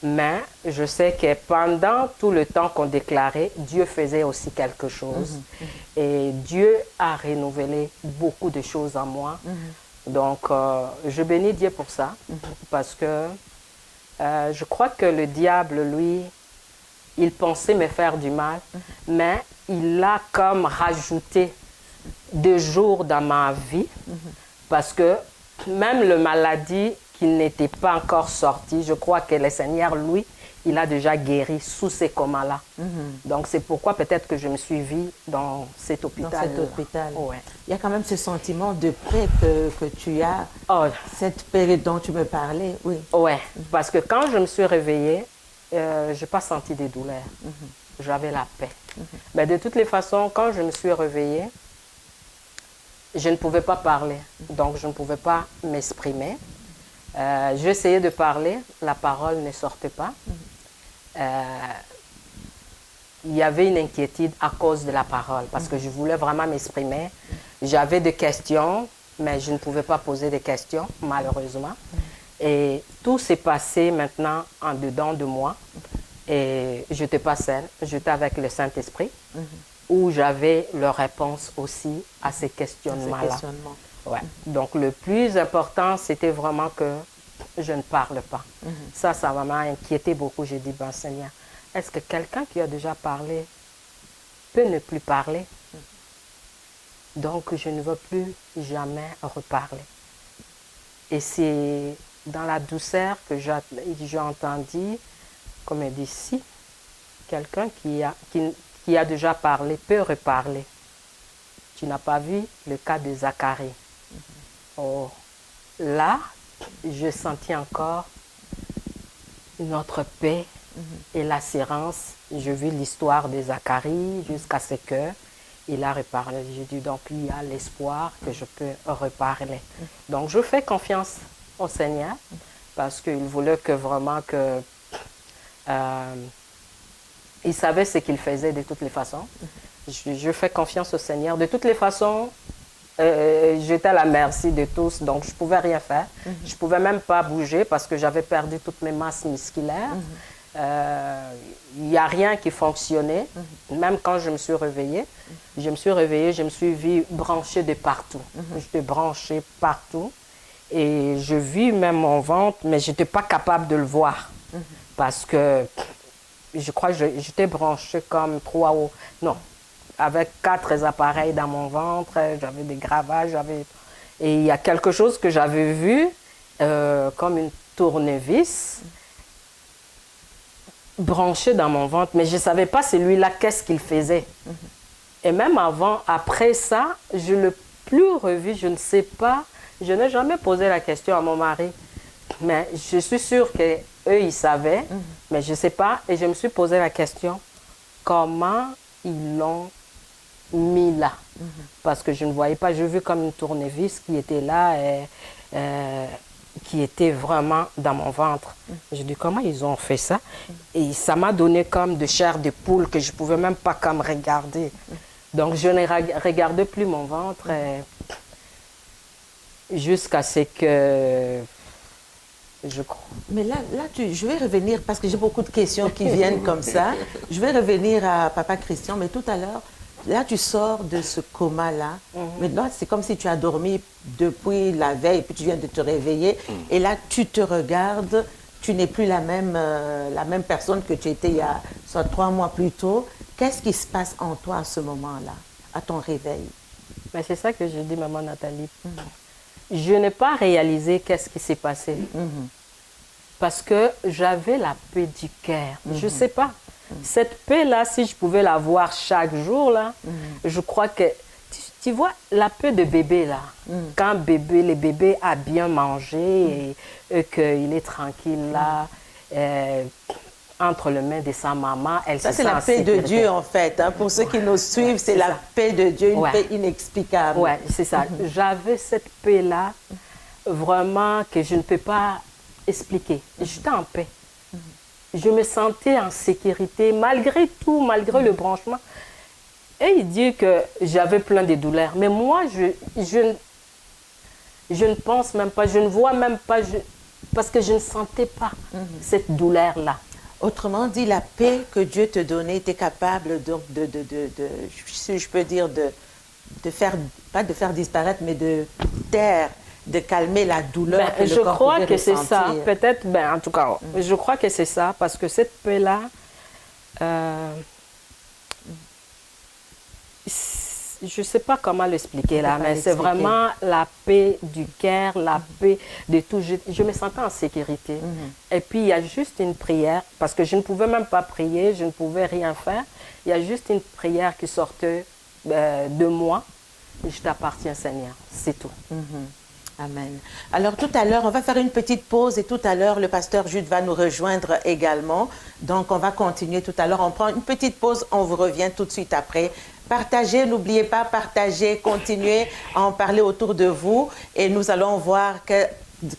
mais je sais que pendant tout le temps qu'on déclarait, Dieu faisait aussi quelque chose. Et Dieu a renouvelé beaucoup de choses en moi. Donc, je bénis Dieu pour ça, parce que je crois que le diable, lui, il pensait me faire du mal, mais il a comme rajouté des jours dans ma vie, parce que même la maladie qui n'était pas encore sortie, je crois que le Seigneur, lui, il a déjà guéri sous ces comas-là. Donc, c'est pourquoi peut-être que je me suis vue dans cet hôpital. Dans cet hôpital. Ouais. Il y a quand même ce sentiment de paix que tu as, cette paix dont tu me parlais, oui. Ouais, parce que quand je me suis réveillée, je n'ai pas senti de douleur. J'avais la paix. Mais de toutes les façons, quand je me suis réveillée, je ne pouvais pas parler. Donc, je ne pouvais pas m'exprimer. J'essayais de parler, la parole ne sortait pas. Il y avait une inquiétude à cause de la parole, parce que je voulais vraiment m'exprimer. J'avais des questions, mais je ne pouvais pas poser des questions, malheureusement. Et tout s'est passé maintenant en dedans de moi. Et je n'étais pas seule, j'étais avec le Saint-Esprit, où j'avais la réponse aussi à ces questionnements-là. Ouais. Donc, le plus important, c'était vraiment que je ne parle pas. Ça m'a inquiété beaucoup. J'ai dit, ben Seigneur, est-ce que quelqu'un qui a déjà parlé peut ne plus parler? Donc, je ne veux plus jamais reparler. Et c'est dans la douceur que j'ai entendu, comme elle dit, si quelqu'un qui a déjà parlé peut reparler. Tu n'as pas vu le cas de Zacharie. Oh, là, je sentis encore notre paix et l'assurance. J'ai vu l'histoire de Zacharie jusqu'à ce qu'il a reparlé. J'ai dit, donc il y a l'espoir que je peux reparler. Donc je fais confiance au Seigneur parce qu'il voulait que vraiment que... il savait ce qu'il faisait de toutes les façons. Je fais confiance au Seigneur. De toutes les façons, j'étais à la merci de tous, donc je ne pouvais rien faire. Je ne pouvais même pas bouger parce que j'avais perdu toutes mes masses musculaires. Il n'y a rien qui fonctionnait. Même quand je me suis réveillée, je me suis vue branchée de partout. J'étais branchée partout. Et je vis même mon ventre, mais je n'étais pas capable de le voir. Parce que je crois que j'étais branchée comme 3 ou... Non, avec 4 appareils dans mon ventre, j'avais des gravages, et il y a quelque chose que j'avais vu, comme une tournevis, branchée dans mon ventre, mais je ne savais pas celui-là, qu'est-ce qu'il faisait. Et même après ça, je ne l'ai plus revu, je ne sais pas, je n'ai jamais posé la question à mon mari, mais je suis sûre qu'eux, ils savaient, mais je ne sais pas, et je me suis posé la question, comment ils l'ont mis là, parce que je ne voyais pas, j'ai vu comme une tournevis qui était là, qui était vraiment dans mon ventre. J'ai dit, comment ils ont fait ça? Et ça m'a donné comme de chair de poule que je ne pouvais même pas comme regarder. Donc je ne regardais plus mon ventre jusqu'à ce que... Je crois. Mais là je vais revenir, parce que j'ai beaucoup de questions qui viennent comme ça. Je vais revenir à Papa Christian, mais tout à l'heure, là, tu sors de ce coma-là. Maintenant, c'est comme si tu as dormi depuis la veille, puis tu viens de te réveiller. Et là, tu te regardes, tu n'es plus la même personne que tu étais il y a soit 3 mois plus tôt. Qu'est-ce qui se passe en toi à ce moment-là, à ton réveil? Ben, c'est ça que je dis, maman Nathalie. Je n'ai pas réalisé qu'est-ce qui s'est passé. Parce que j'avais la paix du cœur. Je ne sais pas. Cette paix-là, si je pouvais la voir chaque jour, là, je crois que... Tu vois, la paix de bébé, là, quand le bébé a bien mangé et qu'il est tranquille, là, entre les mains de sa maman, ça, c'est la paix de Dieu, en fait. Hein. Pour ceux qui nous suivent, c'est la paix de Dieu, une paix inexplicable. Oui, c'est ça. J'avais cette paix-là, vraiment, que je ne peux pas expliquer. J'étais en paix. je me sentais en sécurité, malgré tout, malgré le branchement. Et il dit que j'avais plein de douleurs. Mais moi, je ne pense même pas, je ne vois même pas, parce que je ne sentais pas cette douleur-là. Autrement dit, la paix que Dieu te donnait, tu es capable si je peux dire, de faire, pas de faire disparaître, mais de taire, de calmer la douleur que le je corps crois pouvait que c'est ressentir. ça, peut-être, en tout cas, je crois que c'est ça, parce que cette paix-là, je ne sais pas comment l'expliquer là, mais c'est vraiment la paix du cœur, la paix de tout. Je me sentais en sécurité. Et puis, il y a juste une prière, parce que je ne pouvais même pas prier, je ne pouvais rien faire. Il y a juste une prière qui sortait de moi. Je t'appartiens, Seigneur. C'est tout. Amen. Alors, tout à l'heure, on va faire une petite pause et tout à l'heure, le pasteur Jude va nous rejoindre également. Donc, on va continuer tout à l'heure. On prend une petite pause, on vous revient tout de suite après. Partagez, n'oubliez pas, partagez, continuez à en parler autour de vous et nous allons voir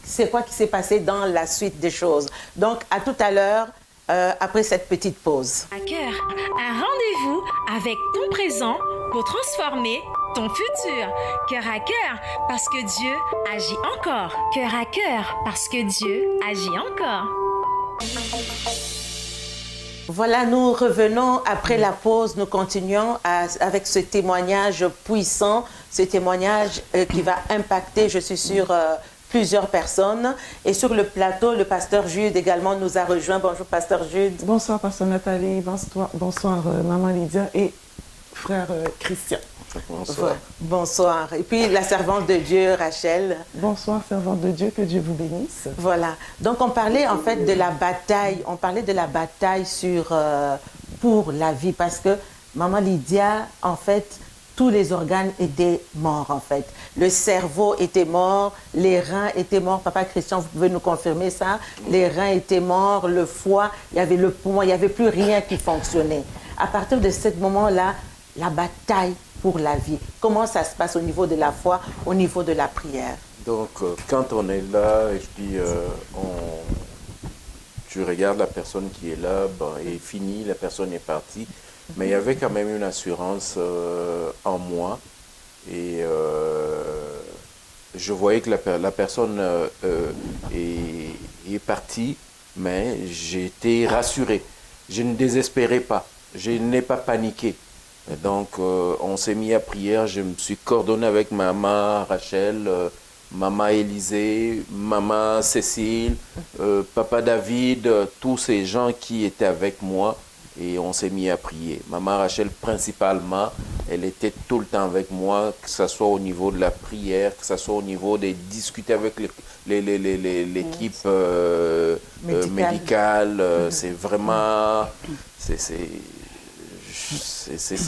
c'est quoi qui s'est passé dans la suite des choses. Donc, à tout à l'heure, après cette petite pause. À cœur, un rendez-vous avec ton présent pour transformer ton futur. Cœur à cœur, parce que Dieu agit encore. Cœur à cœur, parce que Dieu agit encore. Voilà, nous revenons après la pause. Nous continuons avec ce témoignage puissant, ce témoignage qui va impacter, je suis sûre, plusieurs personnes. Et sur le plateau, le pasteur Jude également nous a rejoint. Bonjour, pasteur Jude. Bonsoir, pasteur Nathalie. Bonsoir, maman Lydia et frère Christian. Bonsoir. Bonsoir. Et puis la servante de Dieu, Rachel. Bonsoir, servante de Dieu, que Dieu vous bénisse. Voilà. Donc on parlait en fait de la bataille. On parlait de la bataille pour la vie parce que maman Lydia, en fait, tous les organes étaient morts en fait. Le cerveau était mort, les reins étaient morts. Papa Christian, vous pouvez nous confirmer ça? Les reins étaient morts, le foie, il y avait le poumon, il n'y avait plus rien qui fonctionnait. À partir de ce moment-là, la bataille pour la vie. Comment ça se passe au niveau de la foi, au niveau de la prière? Donc, quand on est là, et puis tu regardes la personne qui est là, et fini, la personne est partie. Mais il y avait quand même une assurance en moi. Et je voyais que la personne est partie, mais j'étais rassuré. Je ne désespérais pas. Je n'ai pas paniqué. Et donc, on s'est mis à prière. Je me suis coordonné avec maman Rachel, maman Élisée, maman Cécile, papa David, tous ces gens qui étaient avec moi. Et on s'est mis à prier. Maman Rachel, principalement, elle était tout le temps avec moi, que ce soit au niveau de la prière, que ce soit au niveau de discuter avec l'équipe médicale. C'est vraiment... C'est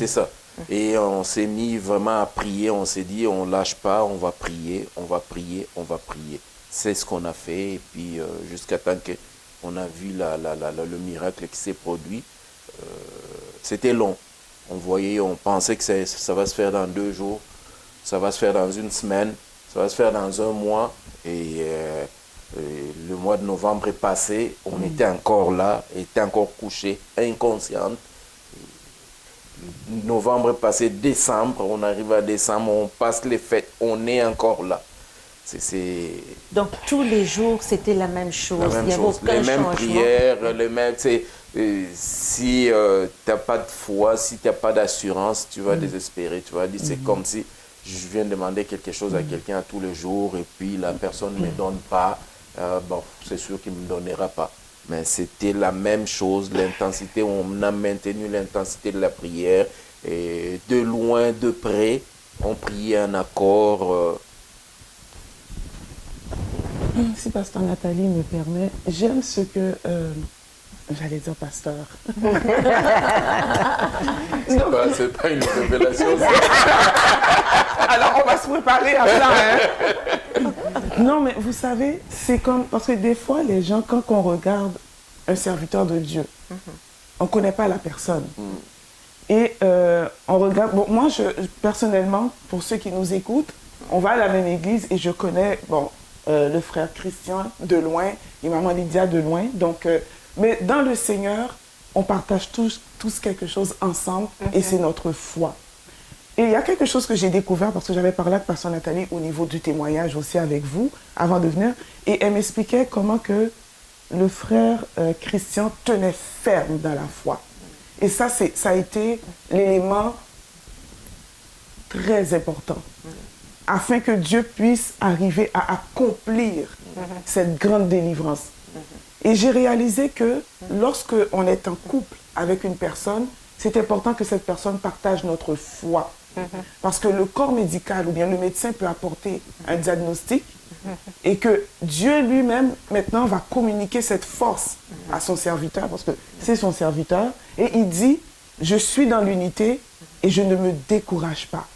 ça. Et on s'est mis vraiment à prier. On s'est dit, on ne lâche pas, on va prier, on va prier, on va prier. C'est ce qu'on a fait. Et puis, jusqu'à temps qu'on a vu le miracle qui s'est produit. C'était long. On pensait que ça va se faire dans 2 jours, ça va se faire dans 1 semaine, ça va se faire dans 1 mois. Et le mois de novembre est passé, on était encore là, était encore couché, inconsciente. Novembre est passé, décembre, on arrive à décembre, on passe les fêtes, on est encore là. Donc tous les jours, c'était la même chose. La même chose. Les mêmes prières, les mêmes... si tu n'as pas de foi, si tu n'as pas d'assurance, tu vas désespérer. Tu vas dire, c'est comme si je viens demander quelque chose à quelqu'un tous les jours et puis la personne ne me donne pas. Bon, c'est sûr qu'il ne me donnera pas. Mais c'était la même chose, l'intensité, on a maintenu l'intensité de la prière. Et de loin, de près, on priait un accord. Si pasteur Nathalie me permet, j'aime ce que... J'allais dire pasteur. C'est pas une révélation. Alors, on va se préparer à ça. Hein? Non, mais vous savez, c'est comme... Parce que des fois, les gens, quand on regarde un serviteur de Dieu, on ne connaît pas la personne. Et on regarde... Bon, moi, personnellement, pour ceux qui nous écoutent, on va à la même église et je connais, le frère Christian de loin et maman Lydia de loin. Donc... Mais dans le Seigneur, on partage tous quelque chose ensemble et c'est notre foi. Et il y a quelque chose que j'ai découvert parce que j'avais parlé avec Pasteur Nathalie au niveau du témoignage aussi avec vous avant de venir. Et elle m'expliquait comment que le frère Christian tenait ferme dans la foi. Et ça a été l'élément très important afin que Dieu puisse arriver à accomplir cette grande délivrance. Et j'ai réalisé que lorsque on est en couple avec une personne, c'est important que cette personne partage notre foi. Parce que le corps médical ou bien le médecin peut apporter un diagnostic et que Dieu lui-même maintenant va communiquer cette force à son serviteur parce que c'est son serviteur et il dit « Je suis dans l'unité et je ne me décourage pas. »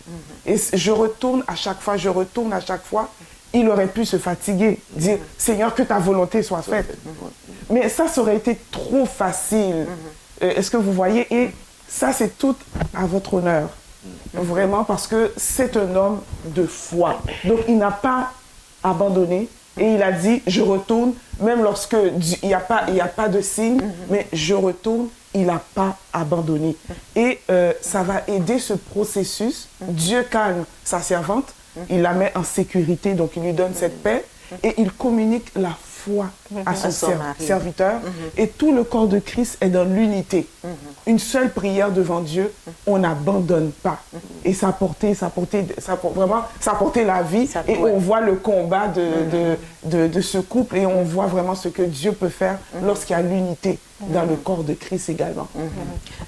Et je retourne à chaque fois. Il aurait pu se fatiguer, dire « Seigneur, que ta volonté soit faite. » Mais ça aurait été trop facile. Est-ce que vous voyez? Et ça, c'est tout à votre honneur. Vraiment, parce que c'est un homme de foi. Donc, il n'a pas abandonné et il a dit, je retourne, même lorsque il n'y a pas de signe, mais je retourne, il n'a pas abandonné. Et ça va aider ce processus. Dieu calme sa servante, il la met en sécurité, donc il lui donne cette paix et il communique la foi à son serviteur. Et tout le corps de Christ est dans l'unité. Une seule prière devant Dieu, on n'abandonne pas. Et ça a porté la vie. Et on voit le combat de ce couple et on voit vraiment ce que Dieu peut faire lorsqu'il y a l'unité dans le corps de Christ également.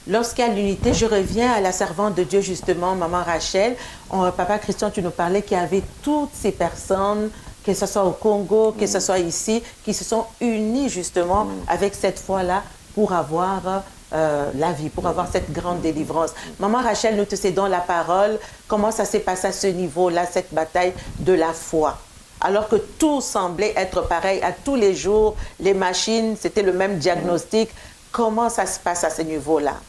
Lorsqu'il y a l'unité, je reviens à la servante de Dieu justement, Maman Rachel. Papa Christian, tu nous parlais qu'il y avait toutes ces personnes, que ce soit au Congo, que ce soit ici, qui se sont unis justement avec cette foi-là pour avoir la vie, pour avoir cette grande délivrance. Maman Rachel, nous te cédons la parole. Comment ça s'est passé à ce niveau-là, cette bataille de la foi? Alors que tout semblait être pareil à tous les jours, les machines, c'était le même diagnostic. Comment ça se passe à ce niveau-là?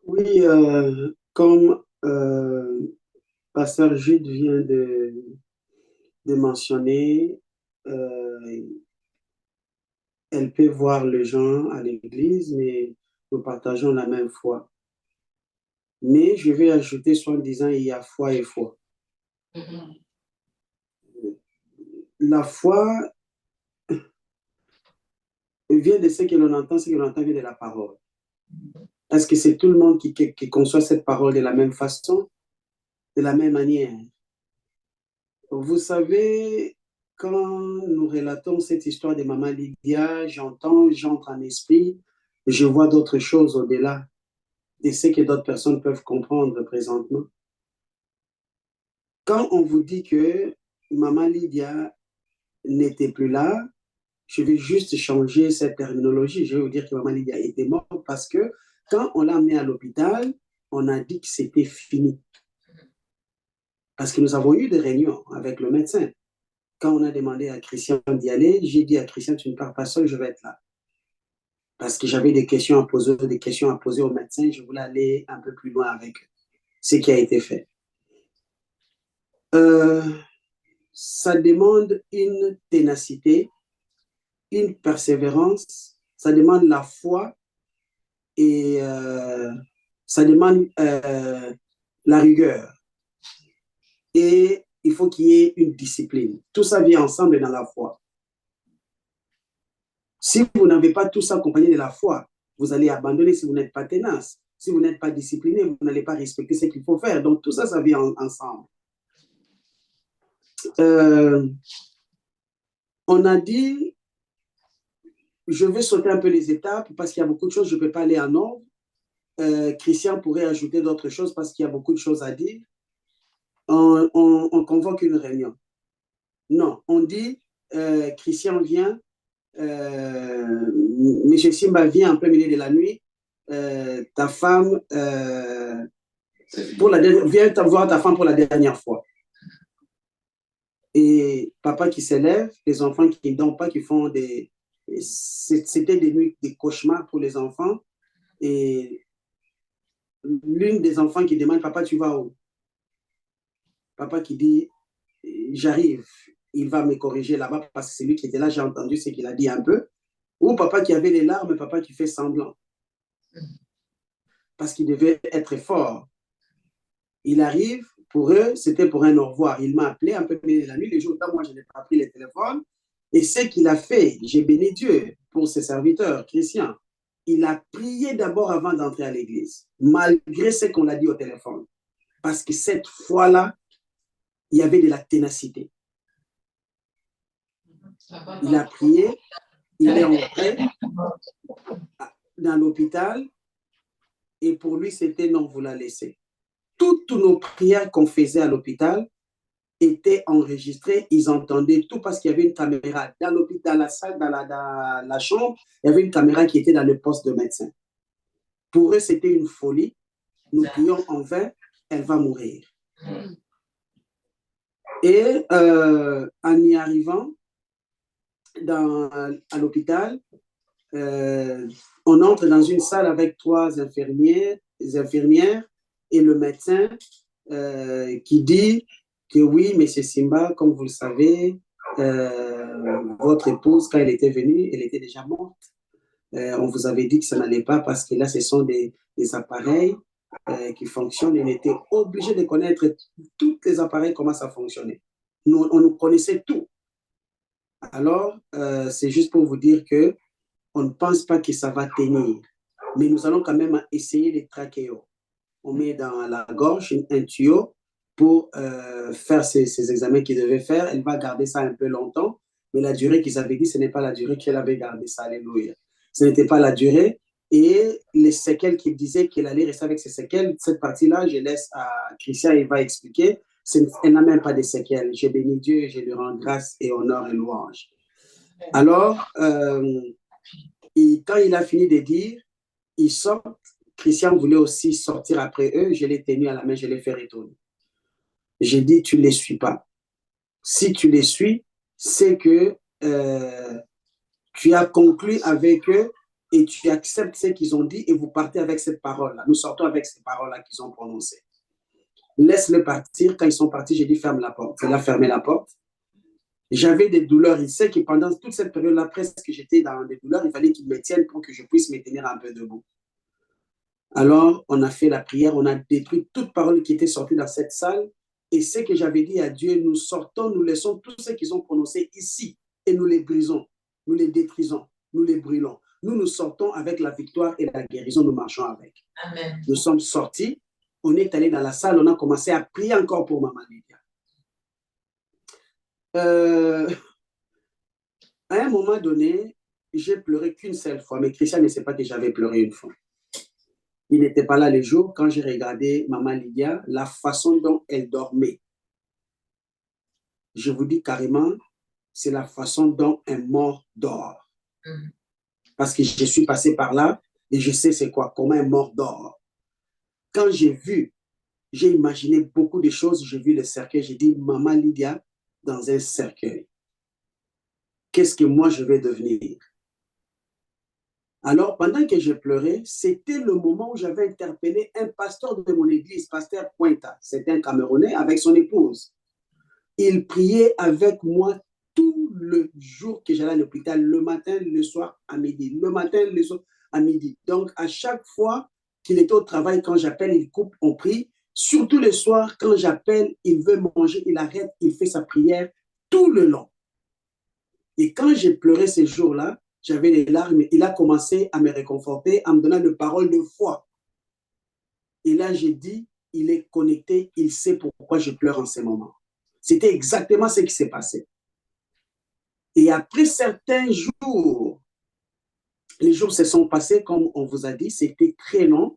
Oui, comme Pasteur Jude vient de mentionner, elle peut voir les gens à l'église, mais nous partageons la même foi. Mais je vais ajouter, soit en disant, il y a foi et foi. La foi vient de ce que l'on entend vient de la parole. Est-ce que c'est tout le monde qui conçoit cette parole de la même façon, de la même manière? Vous savez, quand nous relatons cette histoire de Maman Lydia, j'entre en esprit, je vois d'autres choses au-delà de ce que d'autres personnes peuvent comprendre présentement. Quand on vous dit que Maman Lydia n'était plus là, je vais juste changer cette terminologie. Je vais vous dire que Maman Lydia était morte parce que quand on l'a amenée à l'hôpital, on a dit que c'était fini. Parce que nous avons eu des réunions avec le médecin. Quand on a demandé à Christian d'y aller, j'ai dit à Christian, tu ne pars pas seul, je vais être là. Parce que j'avais des questions à poser au médecin, je voulais aller un peu plus loin avec eux. Ce qui a été fait. Ça demande une ténacité, une persévérance, ça demande la foi et ça demande la rigueur. Et il faut qu'il y ait une discipline. Tout ça vient ensemble dans la foi. Si vous n'avez pas tout ça accompagné de la foi, vous allez abandonner si vous n'êtes pas ténace. Si vous n'êtes pas discipliné, vous n'allez pas respecter ce qu'il faut faire. Donc tout ça, ça vient ensemble. On a dit, je vais sauter un peu les étapes parce qu'il y a beaucoup de choses, je ne peux pas aller en ordre. Christian pourrait ajouter d'autres choses parce qu'il y a beaucoup de choses à dire. On convoque une réunion. Non, on dit, Christian vient, M. Simba vient en plein milieu de la nuit, ta femme, viens voir ta femme pour la dernière fois. Et papa qui s'élève, les enfants qui ne dorment pas, qui font des... C'était des nuits, des cauchemars pour les enfants. Et l'une des enfants qui demande, papa, tu vas où? Papa qui dit, j'arrive, il va me corriger là-bas parce que c'est lui qui était là, j'ai entendu ce qu'il a dit un peu. Ou papa qui avait les larmes et papa qui fait semblant. Parce qu'il devait être fort. Il arrive, pour eux, c'était pour un au revoir. Il m'a appelé un peu la nuit, les jours où moi je n'ai pas pris le téléphone. Et ce qu'il a fait, j'ai béni Dieu pour ses serviteurs chrétiens. Il a prié d'abord avant d'entrer à l'église, malgré ce qu'on a dit au téléphone. Parce que cette fois-là, il y avait de la ténacité. Il a prié, il est entré dans l'hôpital et pour lui, c'était non, vous la laissez. Toutes nos prières qu'on faisait à l'hôpital étaient enregistrées, ils entendaient tout parce qu'il y avait une caméra dans l'hôpital, dans la salle, dans la chambre, il y avait une caméra qui était dans le poste de médecin. Pour eux, c'était une folie. Nous prions en vain, elle va mourir. Et en y arrivant à l'hôpital, on entre dans une salle avec 3 infirmières et le médecin qui dit que oui, M. Simba, comme vous le savez, votre épouse, quand elle était venue, elle était déjà morte. On vous avait dit que ça n'allait pas parce que là, ce sont des appareils qui fonctionnent. On était obligé de connaître tous les appareils, comment ça fonctionnait. On nous connaissait tout. Alors, c'est juste pour vous dire que on ne pense pas que ça va tenir, mais nous allons quand même essayer les trachéos. On met dans la gorge un tuyau pour faire ces examens qu'ils devaient faire. Elle va garder ça un peu longtemps, mais la durée qu'ils avaient dit, ce n'est pas la durée qu'elle avait gardé ça. Alléluia. Ce n'était pas la durée. Et les séquelles qu'il disait qu'elle allait rester avec ces séquelles, cette partie-là, je laisse à Christian, il va expliquer. Elle n'a même pas de séquelles. Je bénis Dieu et je lui rends grâce et honneur et louange. Alors, quand il a fini de dire, ils sortent. Christian voulait aussi sortir après eux. Je l'ai tenu à la main, je l'ai fait retourner. J'ai dit, tu ne les suis pas. Si tu les suis, c'est que tu as conclu avec eux et tu acceptes ce qu'ils ont dit et vous partez avec cette parole-là. Nous sortons avec ces paroles-là qu'ils ont prononcées. Laisse-les partir. Quand ils sont partis, j'ai dit, ferme la porte. Il a fermé la porte. J'avais des douleurs. Il sait que pendant toute cette période-là, presque j'étais dans des douleurs, il fallait qu'il me tienne pour que je puisse me tenir un peu debout. Alors, on a fait la prière, on a détruit toute parole qui était sortie dans cette salle. Et ce que j'avais dit à Dieu, nous sortons, nous laissons tout ce qu'ils ont prononcé ici et nous les brisons, nous les détruisons, nous les brûlons. Nous sortons avec la victoire et la guérison, nous marchons avec. Amen. Nous sommes sortis, on est allé dans la salle, on a commencé à prier encore pour Maman Lydia. À un moment donné, j'ai pleuré qu'une seule fois, mais Christian ne sait pas que j'avais pleuré une fois. Il n'était pas là le jour quand j'ai regardé Maman Lydia, la façon dont elle dormait. Je vous dis carrément, c'est la façon dont un mort dort. Parce que je suis passé par là et je sais c'est quoi, comment un mort dort. Quand j'ai imaginé beaucoup de choses, j'ai vu le cercueil, j'ai dit Maman Lydia dans un cercueil. Qu'est-ce que moi je vais devenir? Alors, pendant que je pleurais, c'était le moment où j'avais interpellé un pasteur de mon église, pasteur Pointa. C'était un Camerounais avec son épouse. Il priait avec moi tout le jour que j'allais à l'hôpital, le matin, le soir, à midi. Le matin, le soir, à midi. Donc, à chaque fois qu'il était au travail, quand j'appelle, il coupe, on prie. Surtout le soir, quand j'appelle, il veut manger, il arrête, il fait sa prière tout le long. Et quand j'ai pleuré ces jours-là, j'avais les larmes, il a commencé à me réconforter en me donnant une parole de foi. Et là, j'ai dit, il est connecté, il sait pourquoi je pleure en ce moment. C'était exactement ce qui s'est passé. Et après certains jours, les jours se sont passés, comme on vous a dit, c'était très long.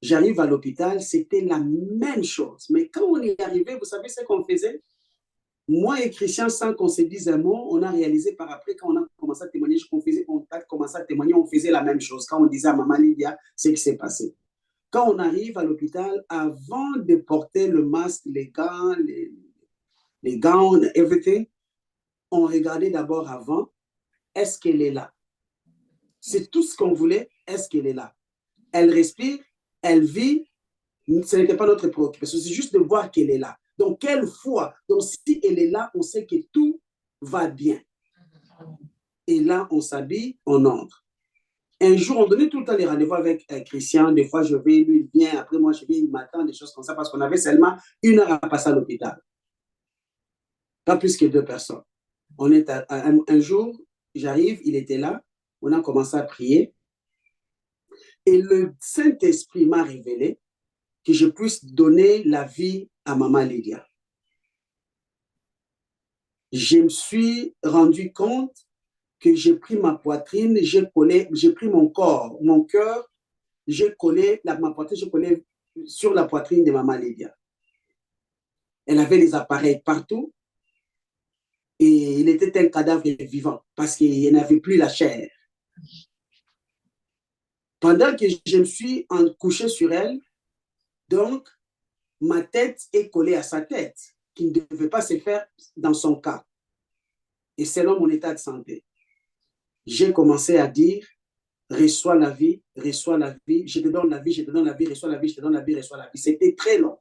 J'arrive à l'hôpital, c'était la même chose. Mais quand on est arrivé, vous savez ce qu'on faisait? Moi et Christian, sans qu'on se dise un mot, on a réalisé par après, quand on a commencé à témoigner, on faisait la même chose. Quand on disait à Maman Lydia ce qui s'est passé. Quand on arrive à l'hôpital, avant de porter le masque, les gants, everything, on regardait d'abord avant, est-ce qu'elle est là? C'est tout ce qu'on voulait, est-ce qu'elle est là? Elle respire, elle vit, ce n'était pas notre préoccupation, c'est juste de voir qu'elle est là. Donc, quelle foi? Donc, si elle est là, on sait que tout va bien. Et là, on s'habille, on entre. Un jour, on donnait tout le temps les rendez-vous avec Christian. Des fois, je vais, lui, il vient. Après, moi, je viens, il m'attend, des choses comme ça, parce qu'on avait seulement 1 heure à passer à l'hôpital. Pas plus que 2 personnes. On est un jour, j'arrive, il était là. On a commencé à prier. Et le Saint-Esprit m'a révélé que je puisse donner la vie à Maman Lydia. Je me suis rendu compte que j'ai pris ma poitrine, j'ai pris mon corps, mon cœur, j'ai collé ma poitrine, j'ai collé sur la poitrine de Maman Lydia. Elle avait les appareils partout et il était un cadavre vivant parce qu'il n'avait plus la chair. Pendant que je me suis couché sur elle, donc ma tête est collée à sa tête, qui ne devait pas se faire dans son cas. Et selon mon état de santé, j'ai commencé à dire, reçois la vie, je te donne la vie, je te donne la vie, reçois la vie, je te donne la vie, reçois la vie. C'était très long.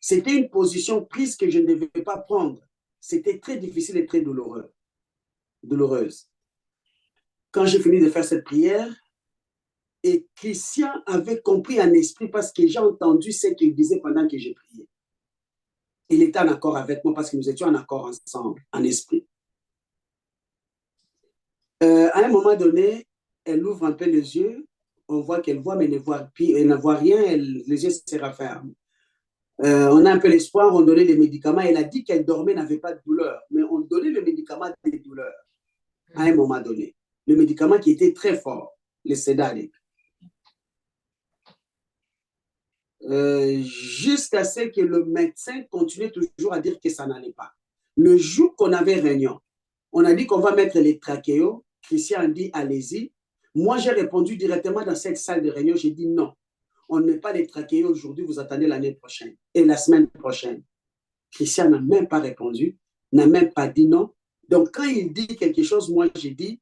C'était une position prise que je ne devais pas prendre. C'était très difficile et très douloureuse. Quand j'ai fini de faire cette prière, et Christian avait compris en esprit parce que j'ai entendu ce qu'il disait pendant que j'ai prié. Il était en accord avec moi parce que nous étions en accord ensemble, en esprit. À un moment donné, elle ouvre un peu les yeux. On voit qu'elle voit, mais elle ne voit rien. Les yeux se referment. On a un peu l'espoir. On donnait les médicaments. Elle a dit qu'elle dormait, n'avait pas de douleur. Mais on donnait le médicament des douleurs à un moment donné. Le médicament qui était très fort, le Sédalic. Jusqu'à ce que le médecin continue toujours à dire que ça n'allait pas. Le jour qu'on avait réunion, on a dit qu'on va mettre les trachéos. Christian a dit, allez-y. Moi, j'ai répondu directement dans cette salle de réunion. J'ai dit non, on ne met pas les trachéos aujourd'hui, vous attendez l'année prochaine et la semaine prochaine. Christian n'a même pas répondu, n'a même pas dit non. Donc, quand il dit quelque chose, moi, j'ai dit,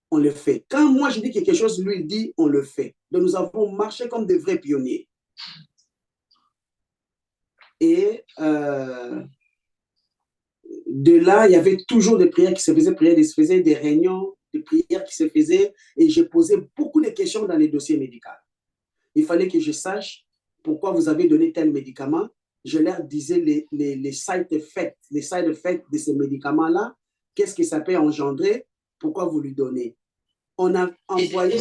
on le fait. Quand moi, j'ai dit quelque chose, lui, il dit, on le fait. Donc, nous avons marché comme des vrais pionniers. Et de là, il y avait toujours des prières qui se faisaient, des réunions, des prières qui se faisaient, et j'ai posé beaucoup de questions dans les dossiers médicaux. Il fallait que je sache pourquoi vous avez donné tel médicament. Je leur disais les side effects de ces médicaments-là, qu'est-ce que ça peut engendrer, pourquoi vous lui donnez. On a envoyé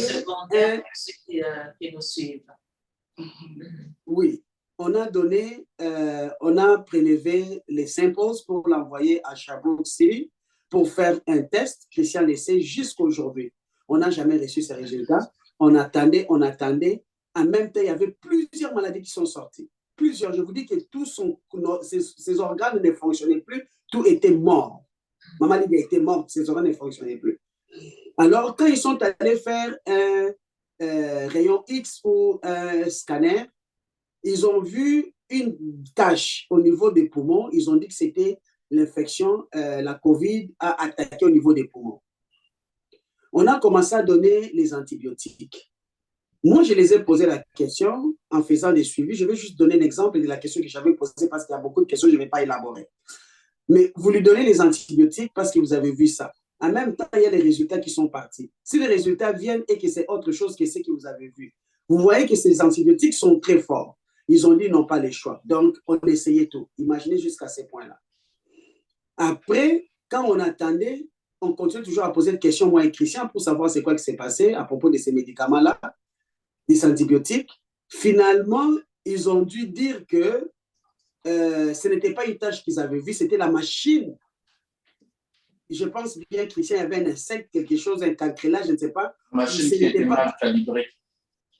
Oui. On a prélevé les samples pour l'envoyer à Sherbrooke City pour faire un test. Christian l'essaie jusqu'aujourd'hui. On n'a jamais reçu ces résultats. On attendait. En même temps, il y avait plusieurs maladies qui sont sorties. Plusieurs. Je vous dis que ces organes ne fonctionnaient plus. Tout était mort. Maman Lydia était morte. Ses organes ne fonctionnaient plus. Alors, quand ils sont allés faire un rayon X ou un scanner, ils ont vu une tache au niveau des poumons. Ils ont dit que c'était l'infection, la COVID a attaqué au niveau des poumons. On a commencé à donner les antibiotiques. Moi, je les ai posé la question en faisant des suivis. Je vais juste donner un exemple de la question que j'avais posée parce qu'il y a beaucoup de questions, je ne vais pas élaborer. Mais vous lui donnez les antibiotiques parce que vous avez vu ça. En même temps, il y a les résultats qui sont partis. Si les résultats viennent et que c'est autre chose que ce que vous avez vu, vous voyez que ces antibiotiques sont très forts. Ils ont dit non, pas les choix. Donc, on essayait tout. Imaginez jusqu'à ce point-là. Après, quand on attendait, on continue toujours à poser des questions, moi et Christian, pour savoir c'est quoi qui s'est passé à propos de ces médicaments-là, des antibiotiques. Finalement, ils ont dû dire que ce n'était pas une tâche qu'ils avaient vue, c'était la machine. Je pense bien que Christian avait un insecte, quelque chose, un cancrélage, je ne sais pas. La machine qui était mal calibrée.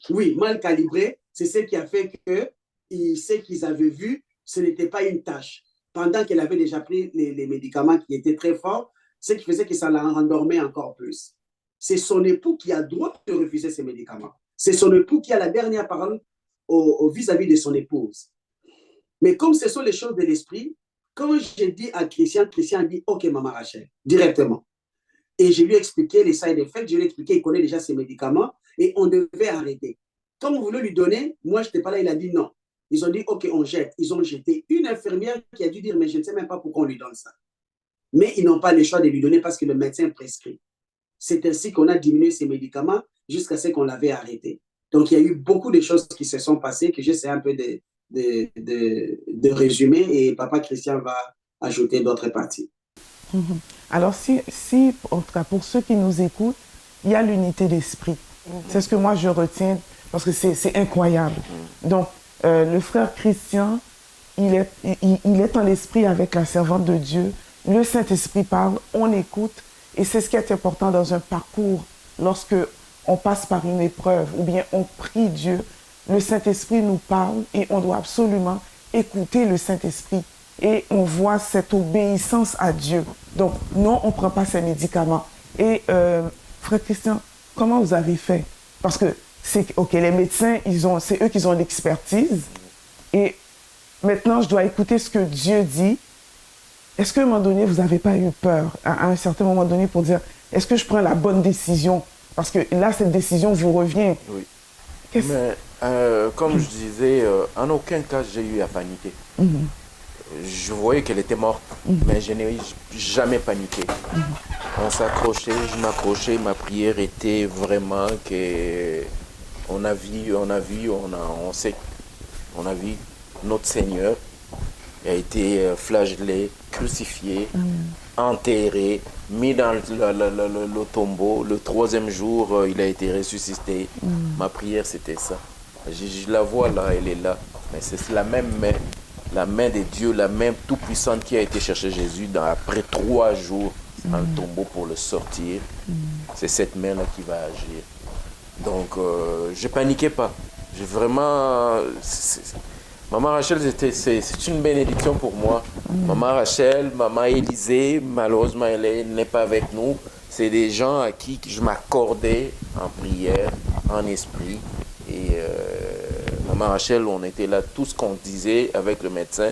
Oui, mal calibrée. C'est ce qui a fait que ce qu'ils avaient vu, ce n'était pas une tâche. Pendant qu'elle avait déjà pris les médicaments qui étaient très forts, ce qui faisait que ça la rendormait encore plus. C'est son époux qui a le droit de refuser ces médicaments. C'est son époux qui a la dernière parole vis-à-vis de son épouse. Mais comme ce sont les choses de l'esprit, quand j'ai dit à Christian, Christian dit « Ok, maman Rachel », directement. Et je lui ai expliqué les side effects, je lui ai expliqué qu'il connaît déjà ses médicaments et on devait arrêter. Quand on voulait lui donner, moi, je n'étais pas là, il a dit non. Ils ont dit, OK, on jette. Ils ont jeté. Une infirmière qui a dû dire, mais je ne sais même pas pourquoi on lui donne ça. Mais ils n'ont pas le choix de lui donner parce que le médecin prescrit. C'est ainsi qu'on a diminué ces médicaments jusqu'à ce qu'on l'avait arrêté. Donc, il y a eu beaucoup de choses qui se sont passées que j'essaie un peu de résumer et Papa Christian va ajouter d'autres parties. Alors, en tout cas, pour ceux qui nous écoutent, il y a l'unité d'esprit. C'est ce que moi je retiens parce que c'est incroyable. Donc, le frère Christian, il est en l'esprit avec la servante de Dieu. Le Saint-Esprit parle, on écoute. Et c'est ce qui est important dans un parcours. Lorsque on passe par une épreuve ou bien on prie Dieu, le Saint-Esprit nous parle et on doit absolument écouter le Saint-Esprit. Et on voit cette obéissance à Dieu. Donc, non, on ne prend pas ces médicaments. Et, frère Christian, comment vous avez fait? Parce que, les médecins, c'est eux qui ont l'expertise. Et maintenant, je dois écouter ce que Dieu dit. Est-ce qu'à un moment donné, vous n'avez pas eu peur, à un certain moment donné, pour dire, est-ce que je prends la bonne décision? Parce que là, cette décision vous revient. Oui. Mais, comme je disais, en aucun cas, j'ai eu à paniquer. Je voyais qu'elle était morte, mais je n'ai jamais paniqué. On s'accrochait, je m'accrochais, ma prière était vraiment que on a vu notre Seigneur a été flagellé, crucifié, enterré, mis dans le tombeau. Le 3e jour, il a été ressuscité. Ma prière, c'était ça. Je la vois là, elle est là, mais c'est la même main. La main de Dieu, la main tout-puissante qui a été chercher Jésus après 3 jours dans le tombeau pour le sortir. C'est cette main-là qui va agir. Donc, je ne paniquais pas. J'ai vraiment... Maman Rachel, c'est une bénédiction pour moi. Maman Rachel, Maman Élisée, malheureusement, elle n'est pas avec nous. C'est des gens à qui je m'accordais en prière, en esprit. Et... Maman Rachel, on était là, tout ce qu'on disait avec le médecin,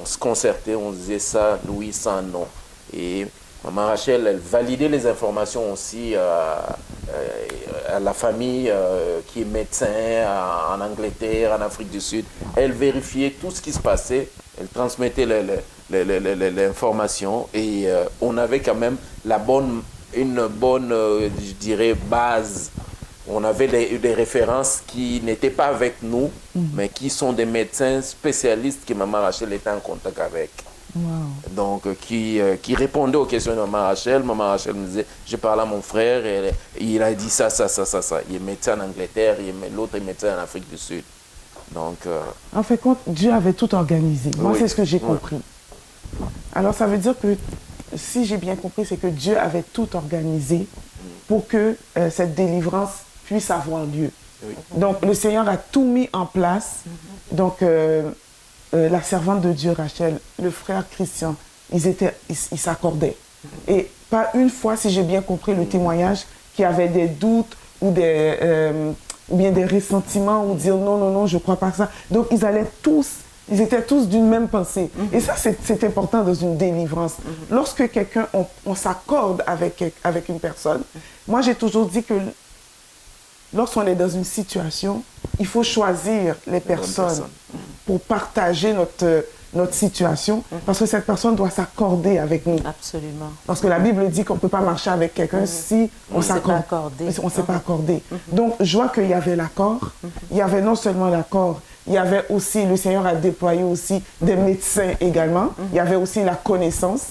on se concertait, on disait ça, oui, ça, non. Et Maman Rachel, elle validait les informations aussi à la famille qui est médecin en Angleterre, en Afrique du Sud. Elle vérifiait tout ce qui se passait, elle transmettait l'information et on avait quand même une bonne, je dirais, base. On avait des références qui n'étaient pas avec nous, mais qui sont des médecins spécialistes que Maman Rachel était en contact avec. Wow. Donc, qui répondaient aux questions de Maman Rachel. Maman Rachel me disait, je parle à mon frère, et il a dit ça. Il est médecin en Angleterre, l'autre est médecin en Afrique du Sud. Donc, en fait, Dieu avait tout organisé. Moi, c'est ce que j'ai compris. Alors, ça veut dire que, si j'ai bien compris, c'est que Dieu avait tout organisé pour que cette délivrance puisse avoir lieu. Oui. Donc, le Seigneur a tout mis en place. Donc, la servante de Dieu, Rachel, le frère Christian, ils s'accordaient. Et pas une fois, si j'ai bien compris le témoignage, qu'il y avait des doutes ou bien des ressentiments ou dire non, je ne crois pas ça. Donc, ils étaient tous d'une même pensée. Et ça, c'est important dans une délivrance. Lorsque on s'accorde avec une personne, moi, j'ai toujours dit que lorsqu'on est dans une situation, il faut choisir les personnes pour partager notre situation, parce que cette personne doit s'accorder avec nous. Absolument. Parce que la Bible dit qu'on ne peut pas marcher avec quelqu'un si on ne s'est pas accordé. Donc, je vois qu'il y avait l'accord. Il y avait non seulement l'accord, il y avait aussi, le Seigneur a déployé aussi des médecins également. Il y avait aussi la connaissance.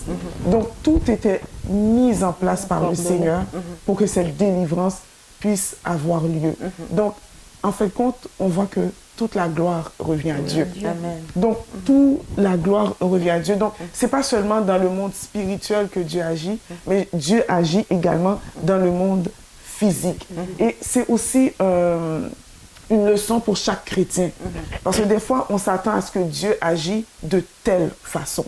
Donc, tout était mis en place par le Seigneur pour que cette délivrance puisse avoir lieu. Donc, en fait, compte, on voit que toute la gloire revient à Dieu. Amen. Donc, toute la gloire revient à Dieu. Donc, ce n'est pas seulement dans le monde spirituel que Dieu agit, mais Dieu agit également dans le monde physique. Et c'est aussi une leçon pour chaque chrétien. Parce que des fois, on s'attend à ce que Dieu agit de telle façon.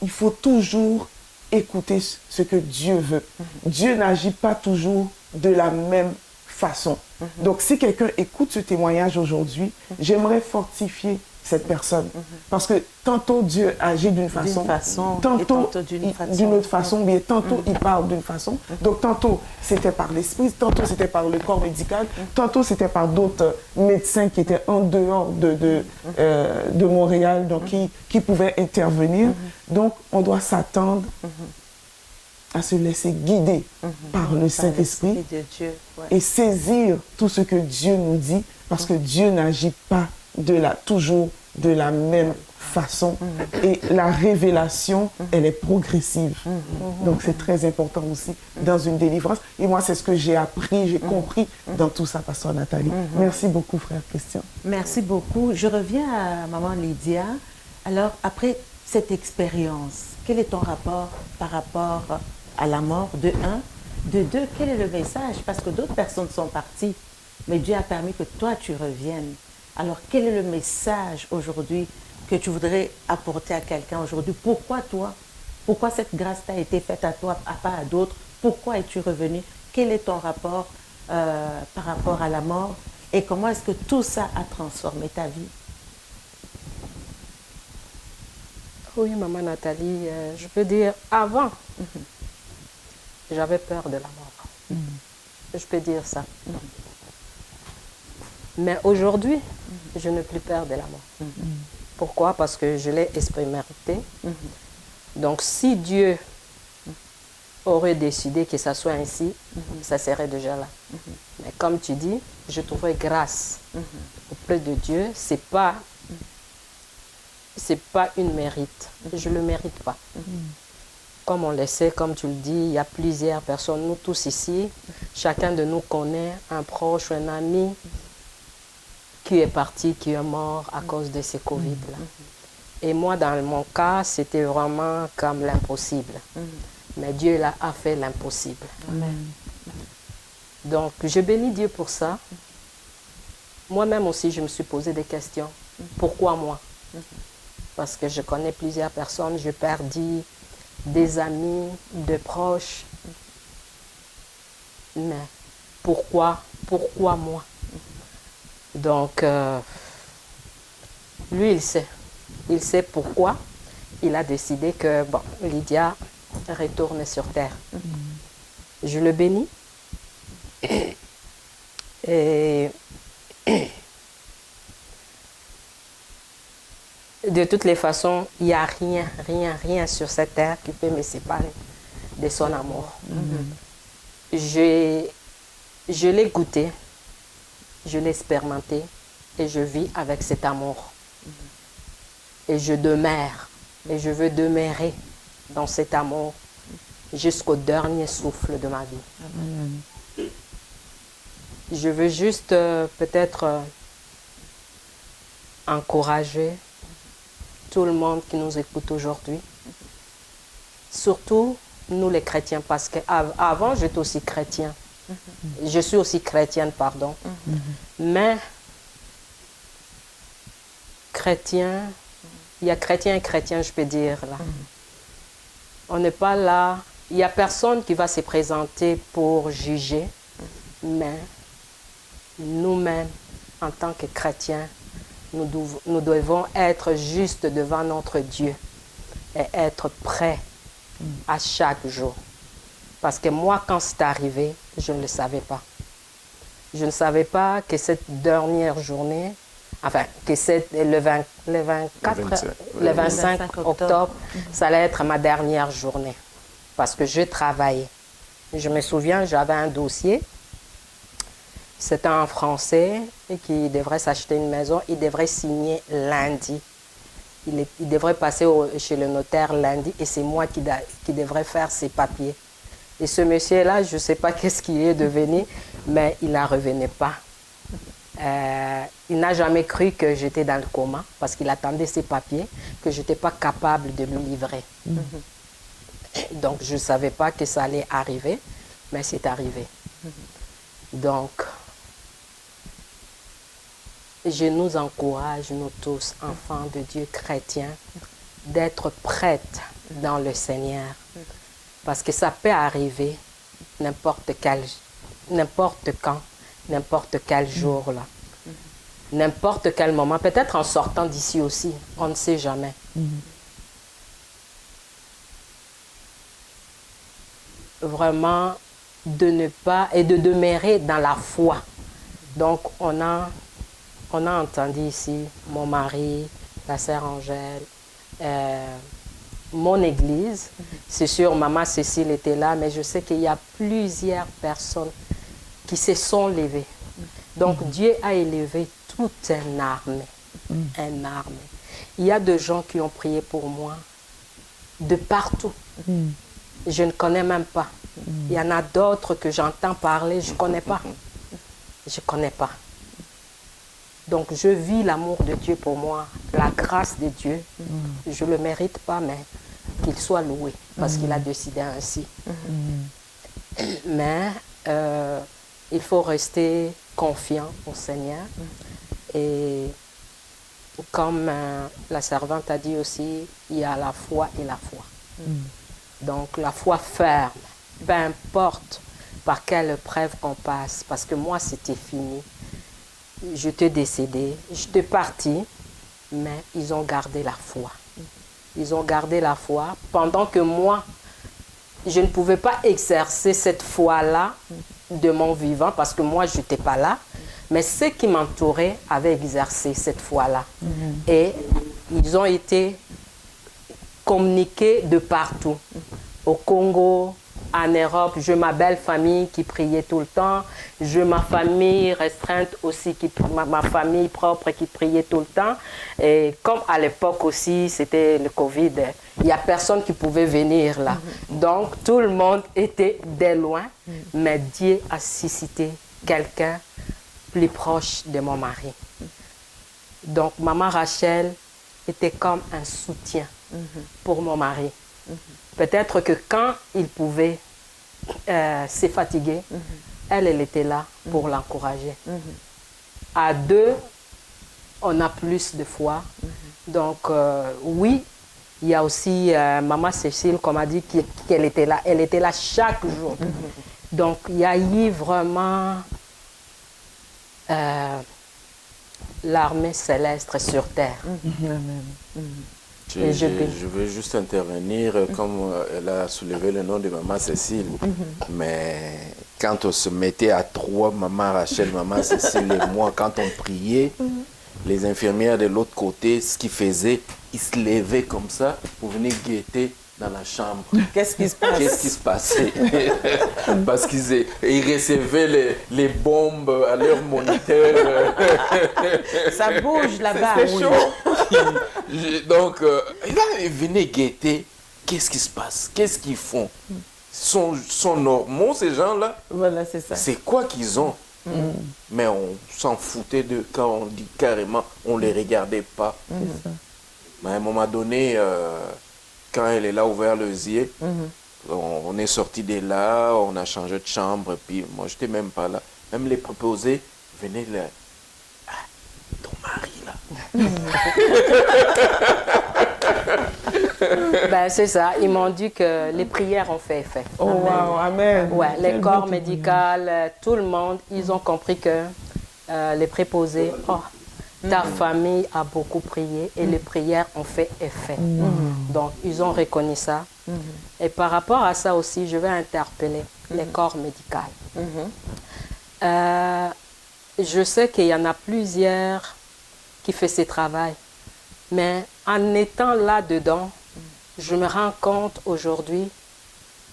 Il faut toujours écouter ce que Dieu veut. Dieu n'agit pas toujours de la même façon. Donc, si quelqu'un écoute ce témoignage aujourd'hui, j'aimerais fortifier cette personne. Parce que tantôt Dieu agit d'une façon, tantôt d'une autre façon, mais tantôt il parle d'une façon. Donc, tantôt c'était par l'esprit, tantôt c'était par le corps médical, tantôt c'était par d'autres médecins qui étaient en dehors de Montréal, donc qui pouvaient intervenir. Donc, on doit s'attendre à se laisser guider par le Saint-Esprit de Dieu, et saisir tout ce que Dieu nous dit, parce que Dieu n'agit pas toujours de la même façon. Et la révélation, elle est progressive. Donc c'est très important aussi dans une délivrance. Et moi, c'est ce que j'ai appris, j'ai compris dans tout ça, Pasteur Nathalie. Merci beaucoup, frère Christian. Merci beaucoup. Je reviens à Maman Lydia. Alors, après cette expérience, quel est ton rapport par rapport à la mort, de un? De deux, quel est le message? Parce que d'autres personnes sont parties, mais Dieu a permis que toi, tu reviennes. Alors, quel est le message aujourd'hui que tu voudrais apporter à quelqu'un aujourd'hui? Pourquoi toi? Pourquoi cette grâce t'a été faite à toi, pas à d'autres? Pourquoi es-tu revenu? Quel est ton rapport par rapport à la mort? Et comment est-ce que tout ça a transformé ta vie? Oui, Maman Nathalie, je peux dire, avant, j'avais peur de la mort. Je peux dire ça. Mais aujourd'hui, je n'ai plus peur de la mort. Pourquoi? Parce que je l'ai expérimenté. Donc, si Dieu aurait décidé que ça soit ainsi, ça serait déjà là. Mais comme tu dis, je trouverai grâce auprès de Dieu. C'est pas une mérite. Je ne le mérite pas. Comme on le sait, comme tu le dis, il y a plusieurs personnes, nous tous ici, chacun de nous connaît un proche, un ami qui est parti, qui est mort à cause de ces Covid-là. Et moi, dans mon cas, c'était vraiment comme l'impossible. Mais Dieu a fait l'impossible. Donc, je bénis Dieu pour ça. Moi-même aussi, je me suis posé des questions. Pourquoi moi? Parce que je connais plusieurs personnes, je perdis des amis, des proches. Mais pourquoi moi? Donc, lui, il sait. Il sait pourquoi il a décidé que, bon, Lydia retourne sur terre. Je le bénis. Et de toutes les façons, il n'y a rien sur cette terre qui peut me séparer de son amour. Je l'ai goûté, je l'ai expérimenté et je vis avec cet amour. Et je demeure, et je veux demeurer dans cet amour jusqu'au dernier souffle de ma vie. Je veux juste peut-être encourager tout le monde qui nous écoute aujourd'hui, surtout nous les chrétiens, parce qu'avant j'étais aussi chrétien, je suis aussi chrétienne, pardon, mais chrétien, il y a chrétien et chrétien, je peux dire, là. On n'est pas là, il n'y a personne qui va se présenter pour juger, mais nous-mêmes, en tant que chrétiens, nous devons être juste devant notre Dieu et être prêts à chaque jour. Parce que moi, quand c'est arrivé, je ne le savais pas. Je ne savais pas que cette dernière journée, enfin, que le 25 octobre, ça allait être ma dernière journée. Parce que je travaillais. Je me souviens, j'avais un dossier. C'était un Français qui devrait s'acheter une maison. Il devrait signer lundi. Il devrait passer chez le notaire lundi et c'est moi qui devrais faire ses papiers. Et ce monsieur-là, je ne sais pas qu'est-ce qu'il est devenu, mais il ne revenait pas. Il n'a jamais cru que j'étais dans le coma parce qu'il attendait ses papiers, que je n'étais pas capable de lui livrer. Donc, je ne savais pas que ça allait arriver, mais c'est arrivé. Donc, je nous encourage, nous tous, enfants de Dieu chrétiens, d'être prêtes dans le Seigneur. Parce que ça peut arriver n'importe quand, n'importe quel jour, là. N'importe quel moment, peut-être en sortant d'ici aussi, on ne sait jamais. Vraiment, de ne pas, et de demeurer dans la foi. Donc, on a entendu ici mon mari, la sœur Angèle, mon église. C'est sûr, maman Cécile était là, mais je sais qu'il y a plusieurs personnes qui se sont levées. Donc Dieu a élevé toute une armée. Une armée. Il y a des gens qui ont prié pour moi de partout. Je ne connais même pas. Il y en a d'autres que j'entends parler, je ne connais pas. Je ne connais pas. Donc je vis l'amour de Dieu pour moi, la grâce de Dieu. Je ne le mérite pas, mais qu'il soit loué, parce qu'il a décidé ainsi. Mais il faut rester confiant au Seigneur. Et comme la servante a dit aussi, il y a la foi et la foi. Donc la foi ferme, peu importe par quelle épreuve on passe, parce que moi c'était fini. J'étais décédée, j'étais partie, mais ils ont gardé la foi. Ils ont gardé la foi pendant que moi, je ne pouvais pas exercer cette foi-là de mon vivant, parce que moi, je n'étais pas là. Mais ceux qui m'entouraient avaient exercé cette foi-là. Et ils ont été communiqués de partout. Au Congo, en Europe, j'ai ma belle famille qui priait tout le temps. J'ai ma famille restreinte aussi, ma famille propre qui priait tout le temps. Et comme à l'époque aussi, c'était le Covid, il n'y a personne qui pouvait venir là. Donc, tout le monde était de loin. Mais Dieu a suscité quelqu'un plus proche de mon mari. Donc, maman Rachel était comme un soutien pour mon mari. Peut-être que quand il pouvait se fatiguer, elle était là pour l'encourager. À deux, on a plus de foi. Donc, oui, il y a aussi maman Cécile, comme a dit, qu'elle était là. Elle était là chaque jour. Donc, il y a eu vraiment l'armée céleste sur terre. Je veux juste intervenir, comme elle a soulevé le nom de maman Cécile, mais quand on se mettait à trois, maman Rachel, maman Cécile et moi, quand on priait, les infirmières de l'autre côté, ce qu'ils faisaient, ils se levaient comme ça pour venir guetter dans la chambre. Qu'est-ce qui se passe? Qu'est-ce qui se passait? Parce qu'ils recevaient les bombes à leur moniteur. Ça bouge là-bas. C'est chaud. Donc, ils venaient guetter. Qu'est-ce qui se passe? Qu'est-ce qu'ils font? Sont normaux, ces gens-là? Voilà, c'est ça. C'est quoi qu'ils ont? Mais on s'en foutait de quand on dit carrément, on ne les regardait pas. Mais à un moment donné, quand elle est là, ouvert le yeux, on est sorti de là, on a changé de chambre, et puis moi, je n'étais même pas là. Même les proposés venaient là. Ah, ton mari, là. Ben, c'est ça, ils m'ont dit que les prières ont fait effet. Oh, wow, amen. Ouais, les corps médicaux, tout le monde, ils ont compris que les préposés, ta famille a beaucoup prié et les prières ont fait effet. Donc, ils ont reconnu ça. Et par rapport à ça aussi, je vais interpeller les corps médicaux. Je sais qu'il y en a plusieurs qui font ce travail, mais en étant là-dedans, je me rends compte aujourd'hui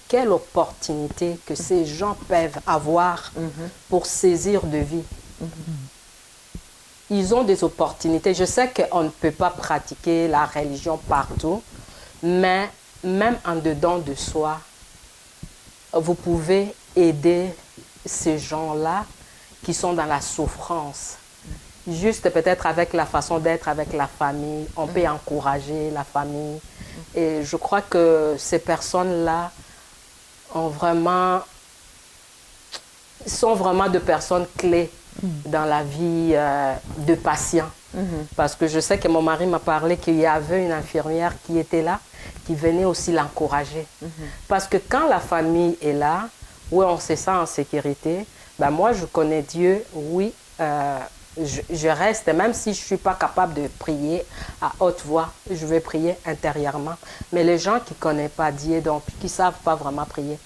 quelle opportunité que ces gens peuvent avoir pour saisir de vie. Ils ont des opportunités. Je sais qu'on ne peut pas pratiquer la religion partout, mais même en dedans de soi, vous pouvez aider ces gens-là qui sont dans la souffrance. Juste peut-être avec la façon d'être avec la famille, on peut encourager la famille. Et je crois que ces personnes-là sont vraiment de personnes clés dans la vie de patients. Parce que je sais que mon mari m'a parlé qu'il y avait une infirmière qui était là, qui venait aussi l'encourager. Parce que quand la famille est là, où on se sent en sécurité, ben moi je connais Dieu, oui, je reste, même si je ne suis pas capable de prier à haute voix, je vais prier intérieurement. Mais les gens qui ne connaissent pas Dieu, donc qui ne savent pas vraiment prier,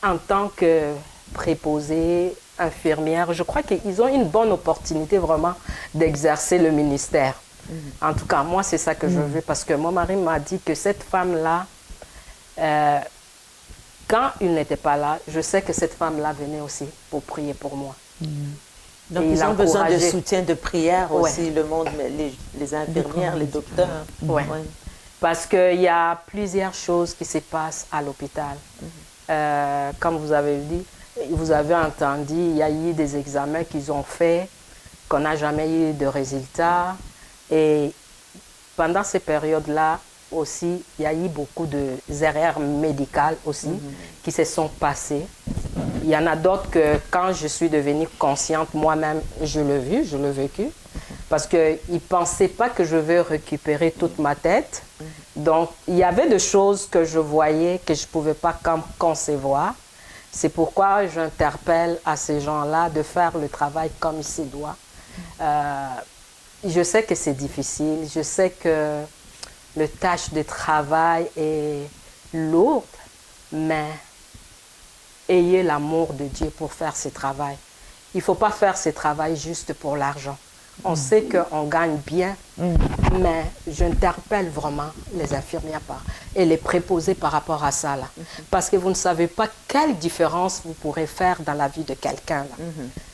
en tant que préposés, infirmières, je crois qu'ils ont une bonne opportunité vraiment d'exercer le ministère. En tout cas, moi, c'est ça que je veux parce que mon mari m'a dit que cette femme-là, quand il n'était pas là, je sais que cette femme-là venait aussi pour prier pour moi. Donc, ils ont besoin de soutien, de prière aussi, le monde, les infirmières, les docteurs. Oui. Parce qu'il y a plusieurs choses qui se passent à l'hôpital. Comme vous avez dit, vous avez entendu, il y a eu des examens qu'ils ont faits, qu'on n'a jamais eu de résultats. Et pendant ces périodes-là aussi, il y a eu beaucoup d'erreurs médicales aussi qui se sont passées. Il y en a d'autres que quand je suis devenue consciente moi-même, je l'ai vu, je l'ai vécu. Parce qu'ils ne pensaient pas que je vais récupérer toute ma tête. Donc, il y avait des choses que je voyais que je ne pouvais pas concevoir. C'est pourquoi j'interpelle à ces gens-là de faire le travail comme il se doit. Je sais que c'est difficile. Je sais que le tâche de travail est lourde, mais ayez l'amour de Dieu pour faire ce travail. Il ne faut pas faire ce travail juste pour l'argent. On sait qu'on gagne bien, mais j'interpelle vraiment les infirmières et les préposés par rapport à ça. Là. Parce que vous ne savez pas quelle différence vous pourrez faire dans la vie de quelqu'un.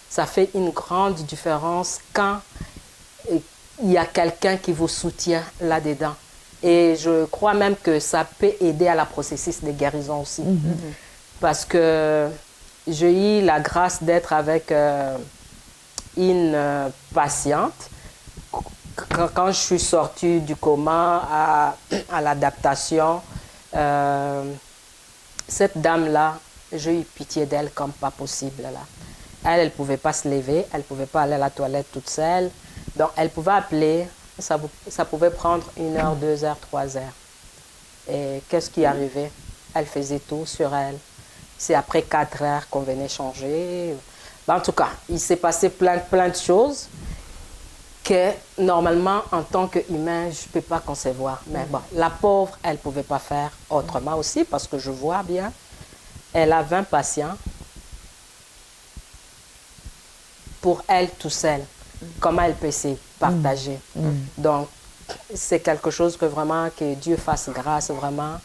Ça fait une grande différence quand il y a quelqu'un qui vous soutient là-dedans. Et je crois même que ça peut aider à la processus de guérison aussi. Parce que j'ai eu la grâce d'être avec une patiente. Quand je suis sortie du coma à l'adaptation, cette dame-là, j'ai eu pitié d'elle comme pas possible. Là. Elle ne pouvait pas se lever, elle ne pouvait pas aller à la toilette toute seule. Donc, elle pouvait appeler, ça pouvait prendre 1 heure, 2 heures, 3 heures. Et qu'est-ce qui arrivait? Elle faisait tout sur elle. C'est après 4 heures qu'on venait changer. En tout cas, il s'est passé plein de choses que, normalement, en tant qu'humain, je ne peux pas concevoir. Mais bon, la pauvre, elle ne pouvait pas faire autrement aussi, parce que je vois bien, elle a 20 patients pour elle tout seule. Comment elle peut se partager. Donc, c'est quelque chose que vraiment, que Dieu fasse grâce vraiment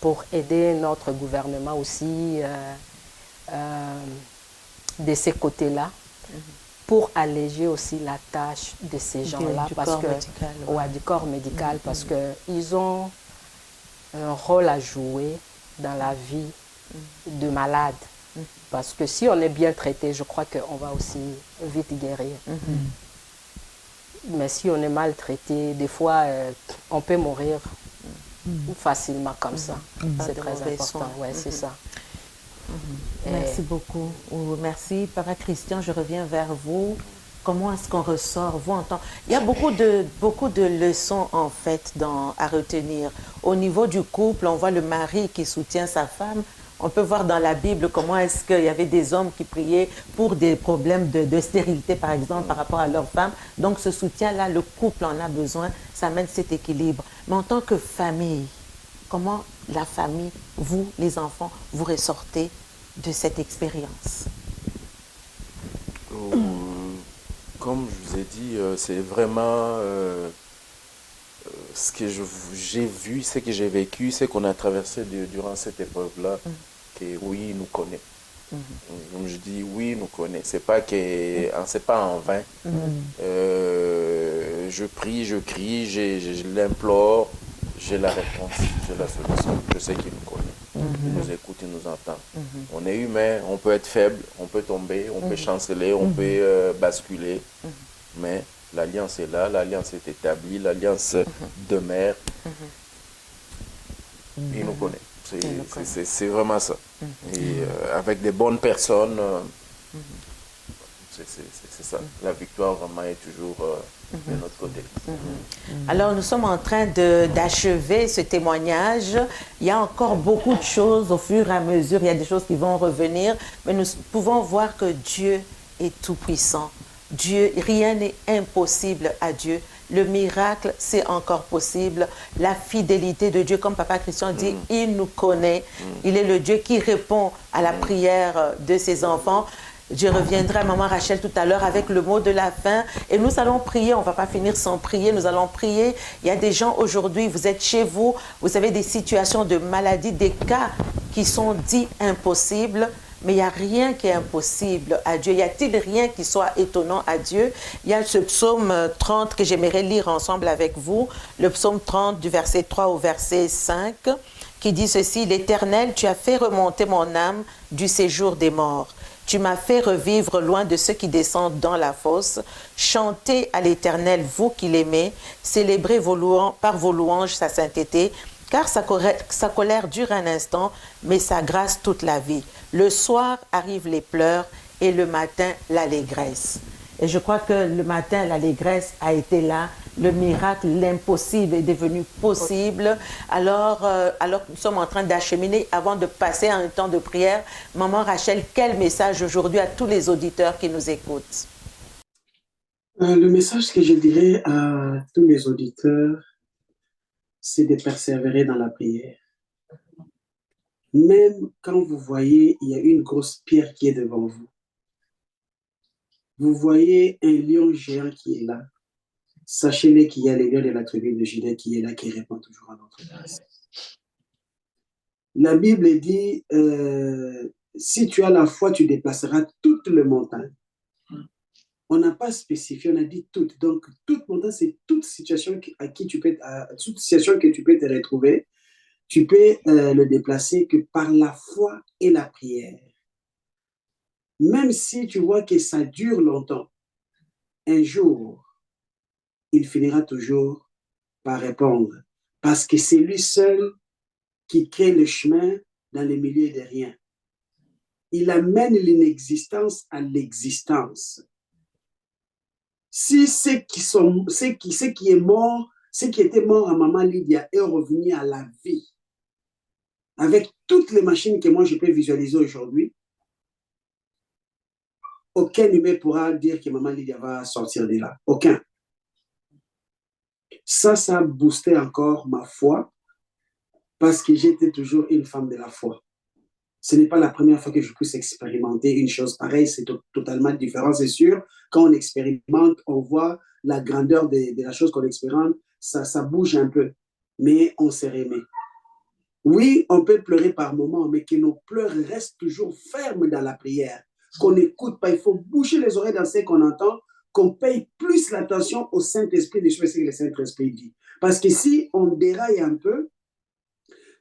pour aider notre gouvernement aussi de ces côtés-là, pour alléger aussi la tâche de ces gens-là, du corps médical, parce qu'ils ont un rôle à jouer dans la vie de malades. Parce que si on est bien traité, je crois qu'on va aussi vite guérir. Mais si on est mal traité, des fois, on peut mourir facilement comme ça. C'est très important, c'est ça. Merci beaucoup. Merci, Papa Christian, je reviens vers vous. Comment est-ce qu'on ressort, vous, en tant... Il y a beaucoup de leçons, en fait, à retenir. Au niveau du couple, on voit le mari qui soutient sa femme. On peut voir dans la Bible comment est-ce qu'il y avait des hommes qui priaient pour des problèmes de stérilité, par exemple, par rapport à leur femme. Donc, ce soutien-là, le couple en a besoin. Ça amène cet équilibre. Mais en tant que famille, comment la famille, vous, les enfants, vous ressortez de cette expérience? Comme je vous ai dit, c'est vraiment ce que j'ai vu, ce que j'ai vécu, ce qu'on a traversé durant cette épreuve-là, que oui, il nous connaît. Comme je dis, oui, il nous connaît. C'est pas en vain. Je prie, je crie, je l'implore, j'ai la réponse, j'ai la solution. Je sais qu'il nous connaît. Il nous écoute, il nous entend. On est humain, on peut être faible, on peut tomber, on peut chanceler, on peut basculer. Mais l'alliance est là, l'alliance est établie, l'alliance demeure. Il nous connaît. C'est vraiment ça. Et avec des bonnes personnes, c'est ça. La victoire vraiment est toujours de notre côté. Alors, nous sommes en train d'achever ce témoignage. Il y a encore beaucoup de choses au fur et à mesure. Il y a des choses qui vont revenir. Mais nous pouvons voir que Dieu est tout-puissant. Dieu, rien n'est impossible à Dieu. Le miracle, c'est encore possible. La fidélité de Dieu, comme Papa Christian dit, il nous connaît. Il est le Dieu qui répond à la prière de ses enfants. Je reviendrai à Maman Rachel tout à l'heure avec le mot de la fin. Et nous allons prier. On ne va pas finir sans prier. Nous allons prier. Il y a des gens aujourd'hui, vous êtes chez vous, vous avez des situations de maladie, des cas qui sont dits impossibles. Mais il n'y a rien qui est impossible à Dieu. Y a-t-il rien qui soit étonnant à Dieu? Il y a ce psaume 30 que j'aimerais lire ensemble avec vous. Le psaume 30 du verset 3 au verset 5 qui dit ceci: « L'Éternel, tu as fait remonter mon âme du séjour des morts. Tu m'as fait revivre loin de ceux qui descendent dans la fosse. Chantez à l'Éternel, vous qui l'aimez. Célébrez par vos louanges sa sainteté. Car sa colère dure un instant, mais sa grâce toute la vie. Le soir arrivent les pleurs et le matin l'allégresse. » Et je crois que le matin, l'allégresse a été là. Le miracle, l'impossible est devenu possible. Alors que nous sommes en train d'acheminer, avant de passer à un temps de prière, Maman Rachel, quel message aujourd'hui à tous les auditeurs qui nous écoutent? Le message que je dirais à tous les auditeurs, c'est de persévérer dans la prière. Même quand vous voyez, il y a une grosse pierre qui est devant vous. Vous voyez un lion géant qui est là. Sachez-le qu'il y a le lion de la tribu de Juda qui est là, qui répond toujours à notre grâce. La Bible dit, si tu as la foi, tu déplaceras toute les montagnes. On n'a pas spécifié, on a dit toute. Donc, toute montagne, c'est toute situation toute situation que tu peux te retrouver. Tu peux le déplacer que par la foi et la prière. Même si tu vois que ça dure longtemps, un jour, il finira toujours par répondre. Parce que c'est lui seul qui crée le chemin dans le milieu de rien. Il amène l'inexistence à l'existence. Si ce qui était mort à Maman Lydia est revenu à la vie, avec toutes les machines que moi je peux visualiser aujourd'hui, aucun humain pourra dire que Maman Lydia va sortir de là. Aucun. Ça a boosté encore ma foi parce que j'étais toujours une femme de la foi. Ce n'est pas la première fois que je puisse expérimenter une chose pareille, c'est totalement différent, c'est sûr. Quand on expérimente, on voit la grandeur de la chose qu'on expérimente, ça bouge un peu, mais on se remet. Oui, on peut pleurer par moments, mais que nos pleurs restent toujours fermes dans la prière, qu'on n'écoute pas, il faut boucher les oreilles dans ce qu'on entend, qu'on paye plus l'attention au Saint-Esprit de ce que le Saint-Esprit dit. Parce que si on déraille un peu,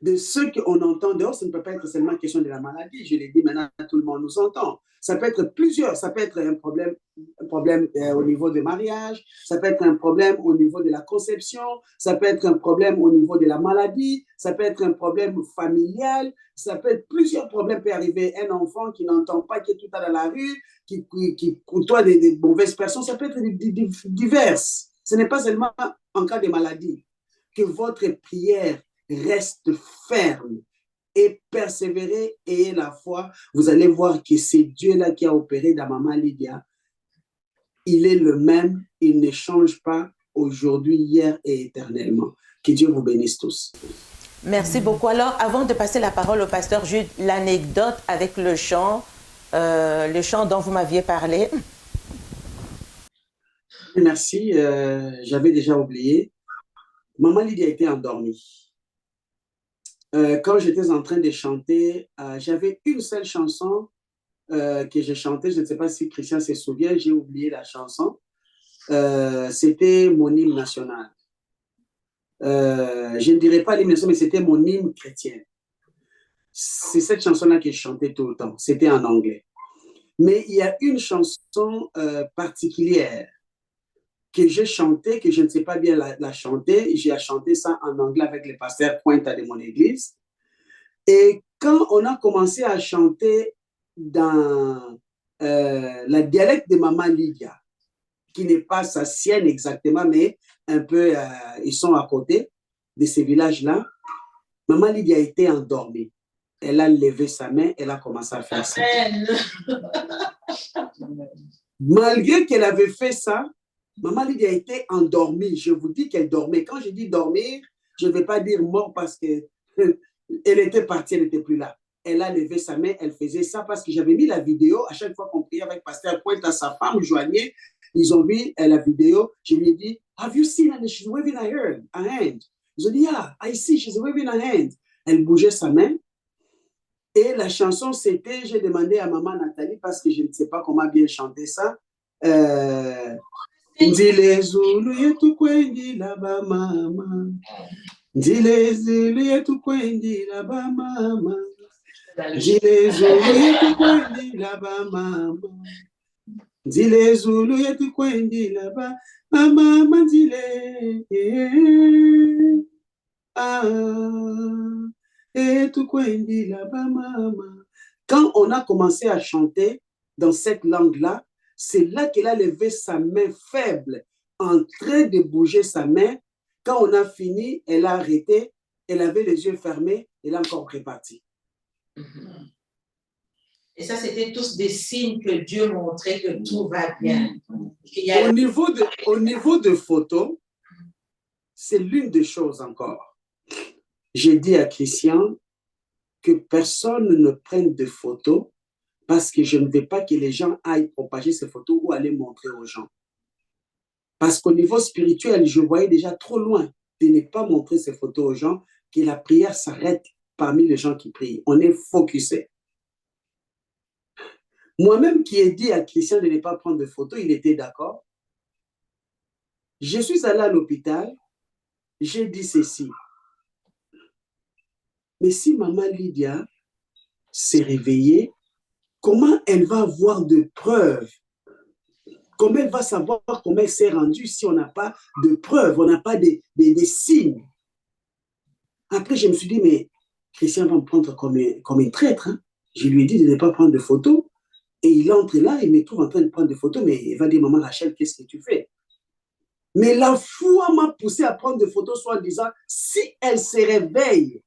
de ce qu'on entend dehors, ça ne peut pas être seulement question de la maladie. Je l'ai dit, maintenant, tout le monde nous entend. Ça peut être plusieurs. Ça peut être un problème au niveau du mariage. Ça peut être un problème au niveau de la conception. Ça peut être un problème au niveau de la maladie. Ça peut être un problème familial. Ça peut être plusieurs problèmes peuvent arriver. Un enfant qui n'entend pas, qui est tout à dans la rue, qui côtoie des mauvaises personnes. Ça peut être divers. Ce n'est pas seulement en cas de maladie que votre prière reste ferme et persévérer et ayez la foi. Vous allez voir que c'est Dieu-là qui a opéré dans Maman Lydia. Il est le même, il ne change pas aujourd'hui, hier et éternellement. Que Dieu vous bénisse tous. Merci beaucoup. Alors, avant de passer la parole au pasteur Jude, l'anecdote avec le chant dont vous m'aviez parlé. Merci, j'avais déjà oublié. Maman Lydia était endormie. Quand j'étais en train de chanter, j'avais une seule chanson que j'ai chantée. Je ne sais pas si Christian se souvient, j'ai oublié la chanson. C'était mon hymne national. Je ne dirais pas l'hymne national, mais c'était mon hymne chrétien. C'est cette chanson-là que je chantais tout le temps. C'était en anglais. Mais il y a une chanson particulière que j'ai chantée, que je ne sais pas bien la chanter. J'ai chanté ça en anglais avec le pasteur Pointa de mon église. Et quand on a commencé à chanter dans la dialecte de Maman Lydia, qui n'est pas sa sienne exactement, mais un peu, ils sont à côté de ces villages-là, Maman Lydia était endormie. Elle a levé sa main, elle a commencé à faire ça. Malgré qu'elle avait fait ça, Maman Lydia était endormie. Je vous dis qu'elle dormait. Quand je dis dormir, je ne vais pas dire mort parce qu'elle était partie, elle n'était plus là. elle a levé sa main, elle faisait ça parce que j'avais mis la vidéo. À chaque fois qu'on priait avec Pasteur Pointe à sa femme, joignait, ils ont vu la vidéo. Je lui ai dit, have you seen her? She's waving her hand. Ils ont dit, yeah, I see, she's waving her hand. Elle bougeait sa main. Et la chanson, c'était, j'ai demandé à maman Nathalie, parce que je ne sais pas comment bien chanter ça. Ndile Zulu yetu kwendi laba mama. Ndile Zulu yetu kwendi laba mama. Ndile Zulu yetu kwendi laba mama. Ndile Zulu yetu kwendi laba mama ndile. Yetu kwendi laba mama. Quand on a commencé à chanter dans cette langue-là, c'est là qu'elle a levé sa main faible, en train de bouger sa main. Quand on a fini, elle a arrêté, elle avait les yeux fermés, elle a encore réparti. Et ça, c'était tous des signes que Dieu montrait que tout va bien. Au niveau de photos, c'est l'une des choses encore. J'ai dit à Christian que personne ne prenne de photos parce que je ne veux pas que les gens aillent propager ces photos ou aller montrer aux gens. Parce qu'au niveau spirituel, je voyais déjà trop loin de ne pas montrer ces photos aux gens, que la prière s'arrête parmi les gens qui prient. On est focusé. Moi-même qui ai dit à Christian de ne pas prendre de photos, il était d'accord. Je suis allé à l'hôpital, j'ai dit ceci. Mais si maman Lydia s'est réveillée, comment elle va avoir de preuves? Comment elle va savoir comment elle s'est rendue si on n'a pas de preuves, on n'a pas des signes? Après, je me suis dit, mais Christian va me prendre comme une traître. Hein? Je lui ai dit de ne pas prendre de photos. Et il entre là, il me trouve en train de prendre des photos, mais il va dire, maman Rachel, qu'est-ce que tu fais? Mais la foi m'a poussé à prendre des photos, soit en disant, si elle se réveille,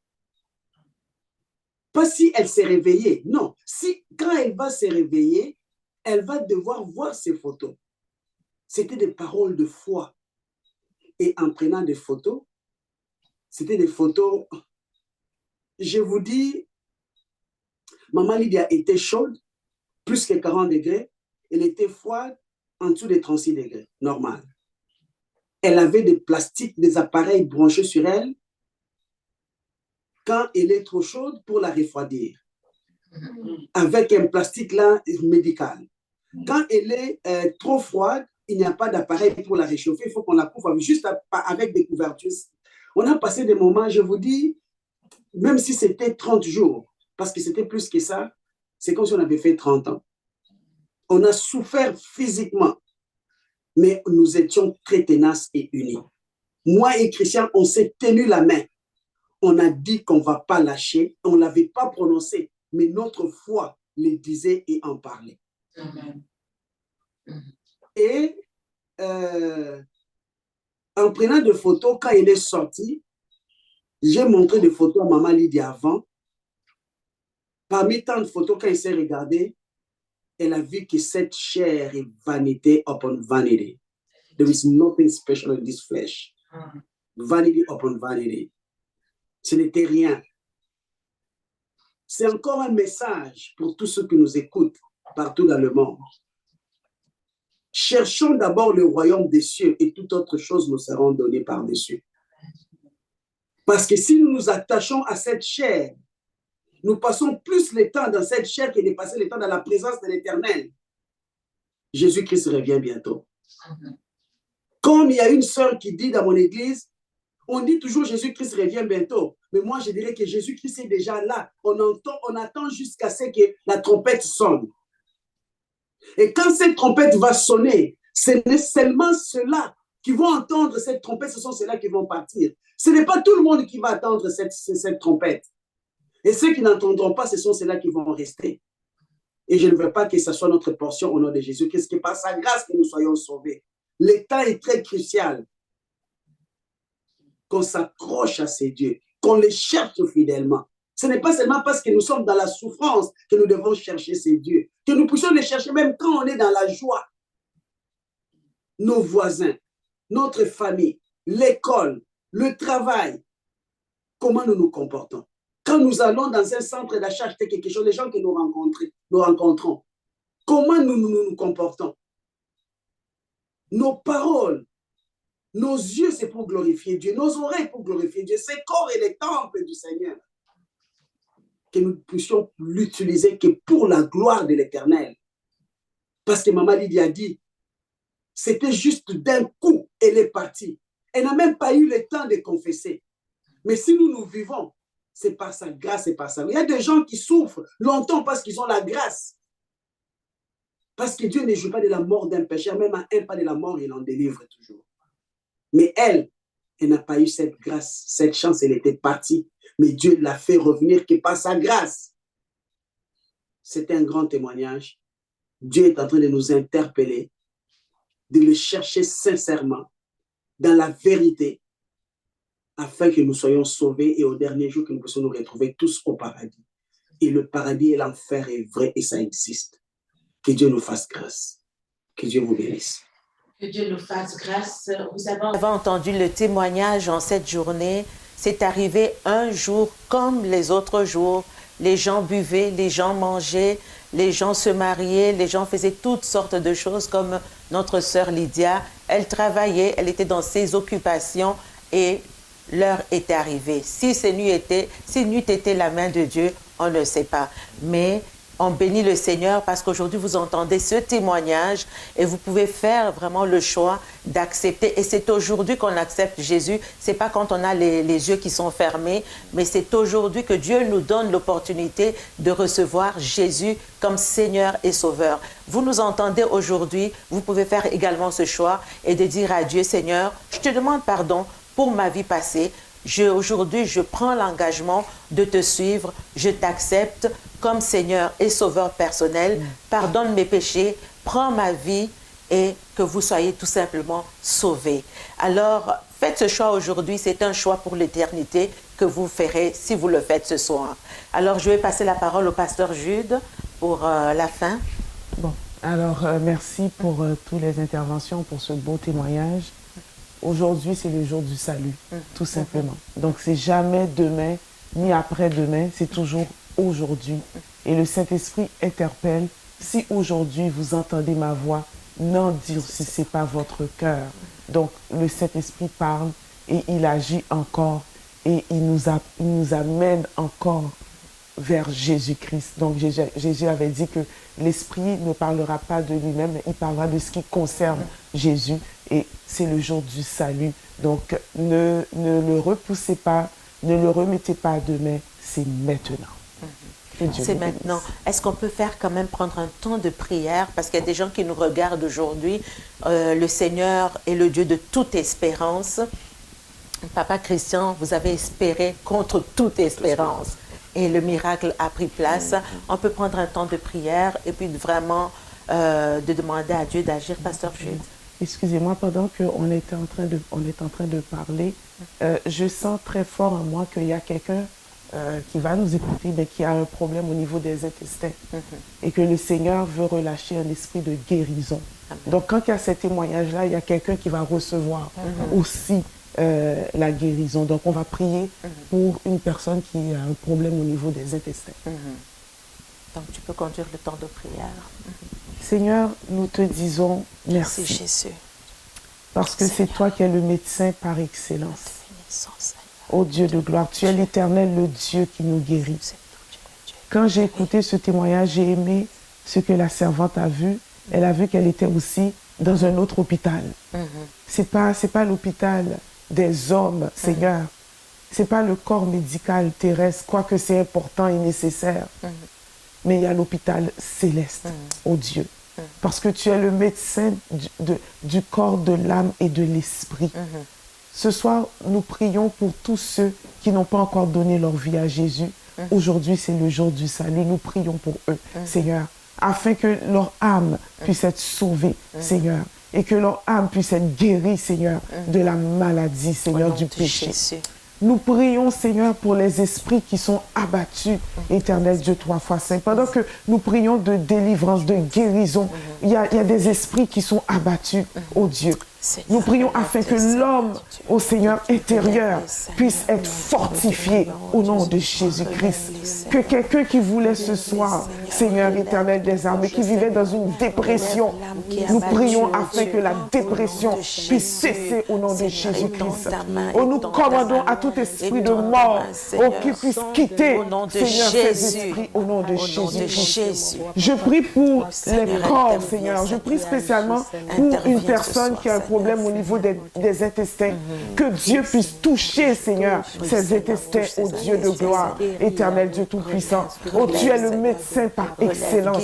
pas si elle s'est réveillée, non. Si, quand elle va se réveiller, elle va devoir voir ces photos. C'était des paroles de foi. Et en prenant des photos, c'était des photos, je vous dis, maman Lydia était chaude, plus que 40 degrés. Elle était froide, en dessous des 36 degrés, normal. Elle avait des plastiques, des appareils branchés sur elle, quand elle est trop chaude pour la refroidir, avec un plastique là médical. Quand elle est trop froide, il n'y a pas d'appareil pour la réchauffer, il faut qu'on la couvre juste avec des couvertures. On a passé des moments, je vous dis, même si c'était 30 jours, parce que c'était plus que ça, c'est comme si on avait fait 30 ans. On a souffert physiquement, mais nous étions très tenaces et unis. Moi et Christian, on s'est tenu la main. On a dit qu'on ne va pas lâcher, on ne l'avait pas prononcé, mais notre foi le disait et en parlait. Amen. Et en prenant des photos, quand elle est sortie, j'ai montré des photos à maman Lydia avant. Parmi tant de photos, quand elle s'est regardée, elle a vu que cette chair est vanité upon vanity. There is nothing special in this flesh. Vanity upon vanity. Ce n'était rien. C'est encore un message pour tous ceux qui nous écoutent partout dans le monde. Cherchons d'abord le royaume des cieux et toute autre chose nous seront données par-dessus. Parce que si nous nous attachons à cette chair, nous passons plus le temps dans cette chair que de passer le temps dans la présence de l'Éternel. Jésus-Christ revient bientôt. Comme il y a une sœur qui dit dans mon église, on dit toujours Jésus-Christ revient bientôt. Mais moi, je dirais que Jésus-Christ est déjà là. On attend jusqu'à ce que la trompette sonne. Et quand cette trompette va sonner, ce n'est seulement ceux-là qui vont entendre cette trompette, ce sont ceux-là qui vont partir. Ce n'est pas tout le monde qui va attendre cette trompette. Et ceux qui n'entendront pas, ce sont ceux-là qui vont rester. Et je ne veux pas que ce soit notre portion au nom de Jésus-Christ, que par sa grâce que nous soyons sauvés. Le temps est très crucial. Qu'on s'accroche à ces dieux, qu'on les cherche fidèlement. Ce n'est pas seulement parce que nous sommes dans la souffrance que nous devons chercher ces dieux, que nous puissions les chercher même quand on est dans la joie. Nos voisins, notre famille, l'école, le travail, comment nous nous comportons? Quand nous allons dans un centre d'achat acheter quelque chose, les gens que nous rencontrons, comment nous comportons? Nos paroles, nos yeux, c'est pour glorifier Dieu, nos oreilles pour glorifier Dieu, ces corps et les temples du Seigneur. Que nous puissions l'utiliser que pour la gloire de l'Éternel. Parce que Maman Lydia a dit, c'était juste d'un coup, elle est partie. Elle n'a même pas eu le temps de confesser. Mais si nous vivons, c'est par sa grâce, c'est par ça. Il y a des gens qui souffrent longtemps parce qu'ils ont la grâce. Parce que Dieu ne joue pas de la mort d'un pécheur, même à un pas de la mort, il en délivre toujours. Mais elle n'a pas eu cette grâce, cette chance, elle était partie. Mais Dieu l'a fait revenir que par sa grâce. C'est un grand témoignage. Dieu est en train de nous interpeller, de le chercher sincèrement, dans la vérité, afin que nous soyons sauvés et au dernier jour que nous puissions nous retrouver tous au paradis. Et le paradis et l'enfer est vrai et ça existe. Que Dieu nous fasse grâce. Que Dieu vous bénisse. Que Dieu nous fasse grâce. Vous avez entendu le témoignage en cette journée. C'est arrivé un jour comme les autres jours. Les gens buvaient, les gens mangeaient, les gens se mariaient, les gens faisaient toutes sortes de choses comme notre sœur Lydia. Elle travaillait, elle était dans ses occupations et l'heure était arrivée. Si n'eût été la main de Dieu, on ne sait pas. Mais on bénit le Seigneur parce qu'aujourd'hui, vous entendez ce témoignage et vous pouvez faire vraiment le choix d'accepter. Et c'est aujourd'hui qu'on accepte Jésus. Ce n'est pas quand on a les yeux qui sont fermés, mais c'est aujourd'hui que Dieu nous donne l'opportunité de recevoir Jésus comme Seigneur et Sauveur. Vous nous entendez aujourd'hui, vous pouvez faire également ce choix et de dire à Dieu, Seigneur, je te demande pardon pour ma vie passée. Aujourd'hui, je prends l'engagement de te suivre, je t'accepte comme Seigneur et Sauveur personnel. Pardonne mes péchés, prends ma vie et que vous soyez tout simplement sauvés. Alors, faites ce choix aujourd'hui, c'est un choix pour l'éternité que vous ferez si vous le faites ce soir. Alors, je vais passer la parole au pasteur Jude pour la fin. Bon, alors merci pour toutes les interventions, pour ce beau témoignage. Aujourd'hui, c'est le jour du salut, tout simplement. Donc, c'est jamais demain, ni après-demain, c'est toujours aujourd'hui. Et le Saint-Esprit interpelle. Si aujourd'hui, vous entendez ma voix, n'endurcissez pas votre cœur. Donc, le Saint-Esprit parle et il agit encore. Et il nous amène encore vers Jésus-Christ. Donc, Jésus avait dit que l'Esprit ne parlera pas de lui-même, mais il parlera de ce qui concerne Jésus. Et c'est le jour du salut. Donc, ne le repoussez pas, ne le remettez pas à demain, c'est maintenant. C'est maintenant. Est-ce qu'on peut prendre un temps de prière? Parce qu'il y a des gens qui nous regardent aujourd'hui. Le Seigneur est le Dieu de toute espérance. Papa Christian, vous avez espéré contre toute espérance. Et le miracle a pris place. On peut prendre un temps de prière et puis vraiment de demander à Dieu d'agir. Pasteur Jude. Excusez-moi, pendant qu'on est en train de parler, je sens très fort en moi qu'il y a quelqu'un qui va nous écouter, mais qui a un problème au niveau des intestins. Et que le Seigneur veut relâcher un esprit de guérison. Amen. Donc, quand il y a ces témoignages-là, il y a quelqu'un qui va recevoir aussi la guérison. Donc, on va prier pour une personne qui a un problème au niveau des intestins. Donc, tu peux conduire le temps de prière. Seigneur, nous te disons merci. Merci Jésus. Parce que c'est toi qui es le médecin par excellence. Ô Dieu de gloire, tu es l'Éternel, le Dieu qui nous guérit. Quand j'ai écouté ce témoignage, j'ai aimé ce que la servante a vu. Elle a vu qu'elle était aussi dans un autre hôpital. C'est pas l'hôpital des hommes, Seigneur. C'est pas le corps médical terrestre, quoique c'est important et nécessaire. Mais il y a l'hôpital céleste, ô Dieu. Parce que tu es le médecin du corps, de l'âme et de l'esprit. Ce soir, nous prions pour tous ceux qui n'ont pas encore donné leur vie à Jésus. Aujourd'hui, c'est le jour du salut. Nous prions pour eux, Seigneur, afin que leur âme puisse être sauvée, Seigneur, et que leur âme puisse être guérie, Seigneur, de la maladie, Seigneur, du péché. Nous prions, Seigneur, pour les esprits qui sont abattus, Éternel Dieu, 3 fois saint. Pendant que nous prions de délivrance, de guérison, il y a des esprits qui sont abattus, ô Dieu. Nous prions afin que l'homme, au Seigneur intérieur, puisse être fortifié au nom de Jésus-Christ. Que quelqu'un qui voulait ce soir, Seigneur éternel des armées, qui vivait dans une dépression, nous prions afin que la dépression puisse cesser au nom de Jésus-Christ. Oh, nous commandons à tout esprit de mort, oh, qui puisse quitter, Seigneur, ces esprits au nom de Jésus-Christ. Je prie pour les corps, Seigneur. Je prie spécialement pour une personne qui a un problème au niveau des intestins. Que Dieu puisse toucher, Seigneur, ces intestins, ô Dieu de gloire, éternel Dieu Tout-Puissant. Oh, tu es le médecin par excellence.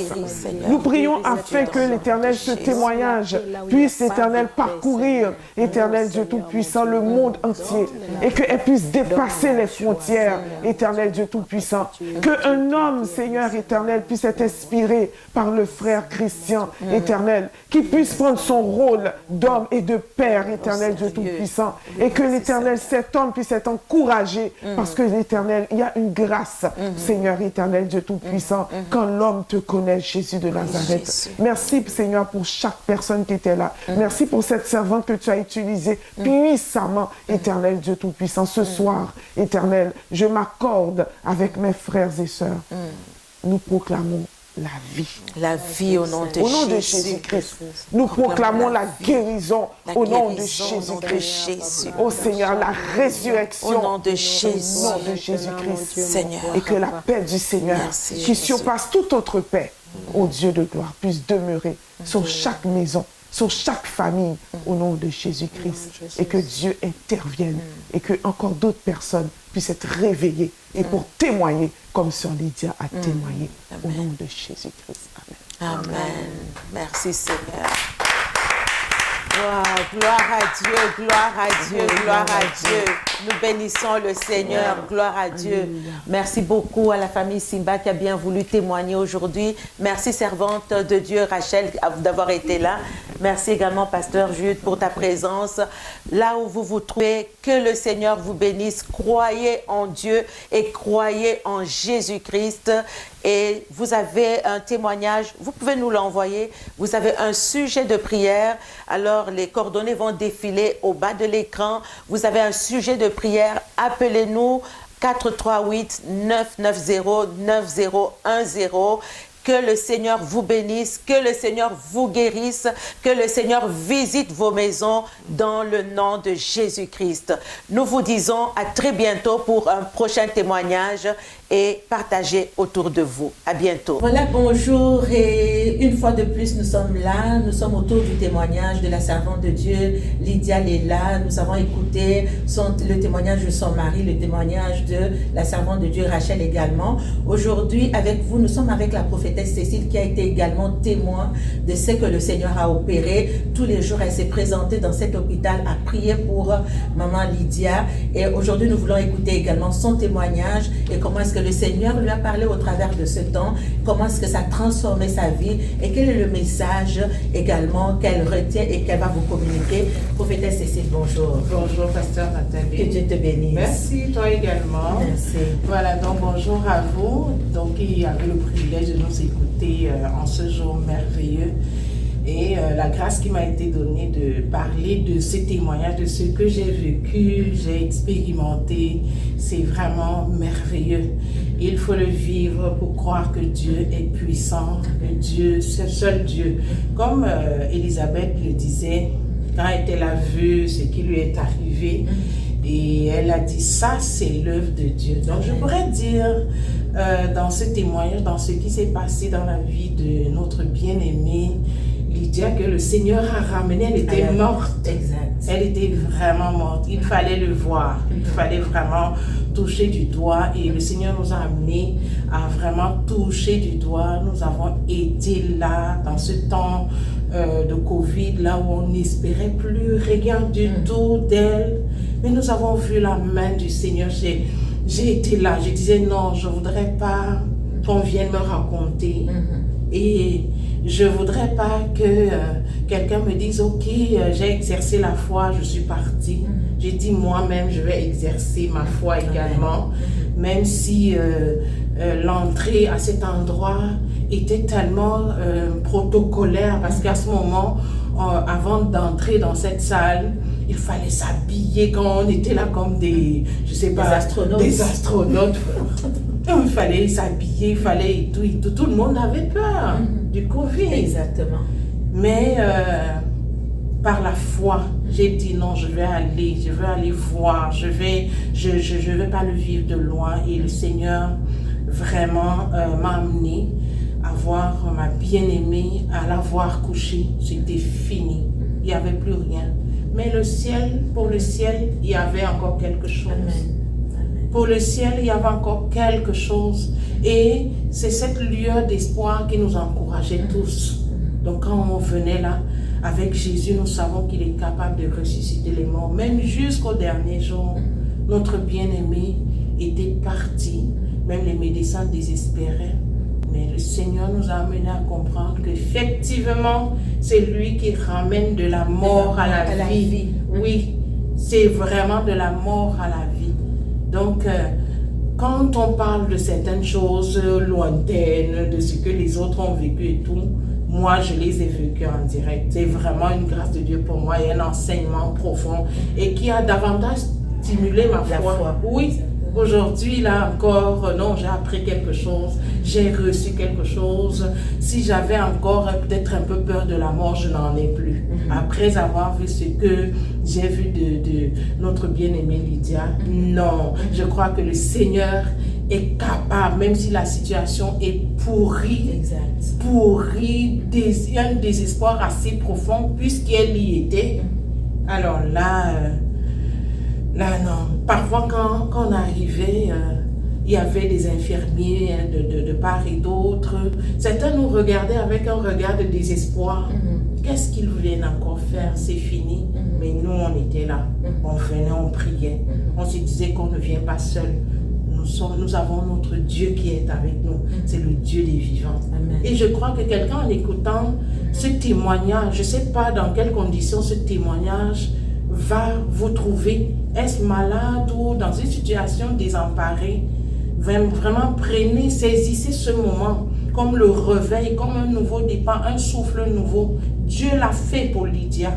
Nous prions afin que l'éternel, ce témoignage, puisse, éternel, parcourir, éternel Dieu Tout-Puissant, le monde entier et qu'elle puisse dépasser les frontières, éternel Dieu Tout-Puissant. Qu'un homme, Seigneur éternel, puisse être inspiré par le frère Christian, éternel, qui puisse prendre son rôle d'homme et de père, éternel Dieu Tout-Puissant, et que l'éternel, cet homme puisse être encouragé, parce que l'éternel, il y a une grâce, Seigneur éternel Dieu Tout-Puissant, quand l'homme te connaît, Jésus de Nazareth. Merci, Seigneur, pour chaque personne qui était là. Merci pour cette servante que tu as utilisée puissamment, éternel Dieu Tout-Puissant. Ce soir, éternel, je m'accorde avec mes frères et sœurs. Nous proclamons la vie. La vie au nom de Jésus-Christ. Nous proclamons la guérison au nom de Jésus-Christ. Ô Seigneur, la résurrection au nom de Jésus-Christ. Seigneur. Et que la paix du Seigneur, qui surpasse toute autre paix, ô Dieu de gloire, puisse demeurer sur chaque maison, sur chaque famille, au nom de Jésus-Christ. Et que Dieu intervienne et que encore d'autres personnes puissent être réveillées et pour témoigner comme Sœur Lydia a témoigné. Au nom de Jésus-Christ. Amen. Amen. Merci Seigneur. Wow, gloire à Dieu, gloire à Dieu, gloire à Dieu. Nous bénissons le Seigneur, gloire à Dieu. Merci beaucoup à la famille Simba qui a bien voulu témoigner aujourd'hui. Merci servante de Dieu Rachel d'avoir été là. Merci également pasteur Jude pour ta présence. Là où vous vous trouvez, que le Seigneur vous bénisse. Croyez en Dieu et croyez en Jésus-Christ. Et vous avez un témoignage, vous pouvez nous l'envoyer. Vous avez un sujet de prière, alors les coordonnées vont défiler au bas de l'écran. Vous avez un sujet de prière, appelez-nous 438 990 9010. Que le Seigneur vous bénisse, que le Seigneur vous guérisse, que le Seigneur visite vos maisons dans le nom de Jésus-Christ. Nous vous disons à très bientôt pour un prochain témoignage et partagez autour de vous. À bientôt. Voilà, bonjour et une fois de plus nous sommes là. Nous sommes autour du témoignage de la servante de Dieu, Lydia Léla. Nous avons écouté le témoignage de son mari, le témoignage de la servante de Dieu, Rachel également. Aujourd'hui, avec vous, nous sommes avec la prophétesse Cécile qui a été également témoin de ce que le Seigneur a opéré. Tous les jours, elle s'est présentée dans cet hôpital à prier pour maman Lydia. Et aujourd'hui, nous voulons écouter également son témoignage et comment est-ce que le Seigneur lui a parlé au travers de ce temps, comment est-ce que ça a transformé sa vie et quel est le message également qu'elle retient et qu'elle va vous communiquer. Prophétesse Cécile, bonjour. Bonjour, pasteur Nathalie. Que Dieu te bénisse. Merci, toi également. Merci. Voilà, donc bonjour à vous. Donc, il y avait le privilège de nous écouter en ce jour merveilleux. Et la grâce qui m'a été donnée de parler de ces témoignages, de ce que j'ai vécu, j'ai expérimenté, c'est vraiment merveilleux. Il faut le vivre pour croire que Dieu est puissant, que Dieu, c'est seul Dieu. Comme Elisabeth le disait, quand elle a vu ce qui lui est arrivé, et elle a dit, ça c'est l'œuvre de Dieu. Donc je pourrais dire, dans ce témoignage, dans ce qui s'est passé dans la vie de notre bien-aimée Lydia, que le Seigneur a ramené, elle était morte. Exact. Elle était vraiment morte. Il fallait le voir. Il fallait vraiment toucher du doigt. Et le Seigneur nous a amenés à vraiment toucher du doigt. Nous avons été là, dans ce temps de Covid, là où on n'espérait plus rien du tout d'elle. Mais nous avons vu la main du Seigneur. J'ai été là. Je disais non, je ne voudrais pas qu'on vienne me raconter. Et je ne voudrais pas que quelqu'un me dise, ok, j'ai exercé la foi, je suis partie. J'ai dit moi-même, je vais exercer ma foi également, même si l'entrée à cet endroit était tellement protocolaire parce qu'à ce moment, avant d'entrer dans cette salle, il fallait s'habiller quand on était là comme des, je sais pas, des astronautes. Il fallait s'habiller, il fallait et tout. Tout le monde avait peur du Covid. Exactement. Mais par la foi, j'ai dit non, je veux aller voir, je vais pas le vivre de loin. Et le Seigneur vraiment m'a amené à voir ma bien-aimée, à la voir coucher. C'était fini, il n'y avait plus rien. Mais le ciel, pour le ciel, il y avait encore quelque chose. Amen. Pour le ciel, il y avait encore quelque chose. Et c'est cette lueur d'espoir qui nous encourageait tous. Donc quand on venait là, avec Jésus, nous savons qu'il est capable de ressusciter les morts. Même jusqu'au dernier jour, notre bien-aimé était parti. Même les médecins désespéraient. Mais le Seigneur nous a amenés à comprendre qu'effectivement, c'est lui qui ramène de la mort à la vie. Oui, c'est vraiment de la mort à la vie. Donc, quand on parle de certaines choses lointaines, de ce que les autres ont vécu et tout, moi, je les ai vécues en direct. C'est vraiment une grâce de Dieu pour moi et un enseignement profond et qui a davantage stimulé ma foi. Oui. Aujourd'hui, là encore, non, j'ai appris quelque chose, j'ai reçu quelque chose. Si j'avais encore peut-être un peu peur de la mort, je n'en ai plus. Après avoir vu ce que j'ai vu de notre bien-aimée Lydia, non, je crois que le Seigneur est capable, même si la situation est pourrie, il y a un désespoir assez profond puisqu'elle y était. Alors là... Là, non. Parfois, quand on arrivait, il y avait des infirmiers de part et d'autre. Certains nous regardaient avec un regard de désespoir. Qu'est-ce qu'ils viennent encore faire? C'est fini. Mais nous, on était là. On venait, on priait. On se disait qu'on ne vient pas seul. Nous avons notre Dieu qui est avec nous. C'est le Dieu des vivants. Amen. Et je crois que quelqu'un, en écoutant ce témoignage, je ne sais pas dans quelles conditions ce témoignage va vous trouver. Est-ce malade ou dans une situation désemparée? Vraiment prenez, saisissez ce moment comme le réveil, comme un nouveau départ, un souffle nouveau. Dieu l'a fait pour Lydia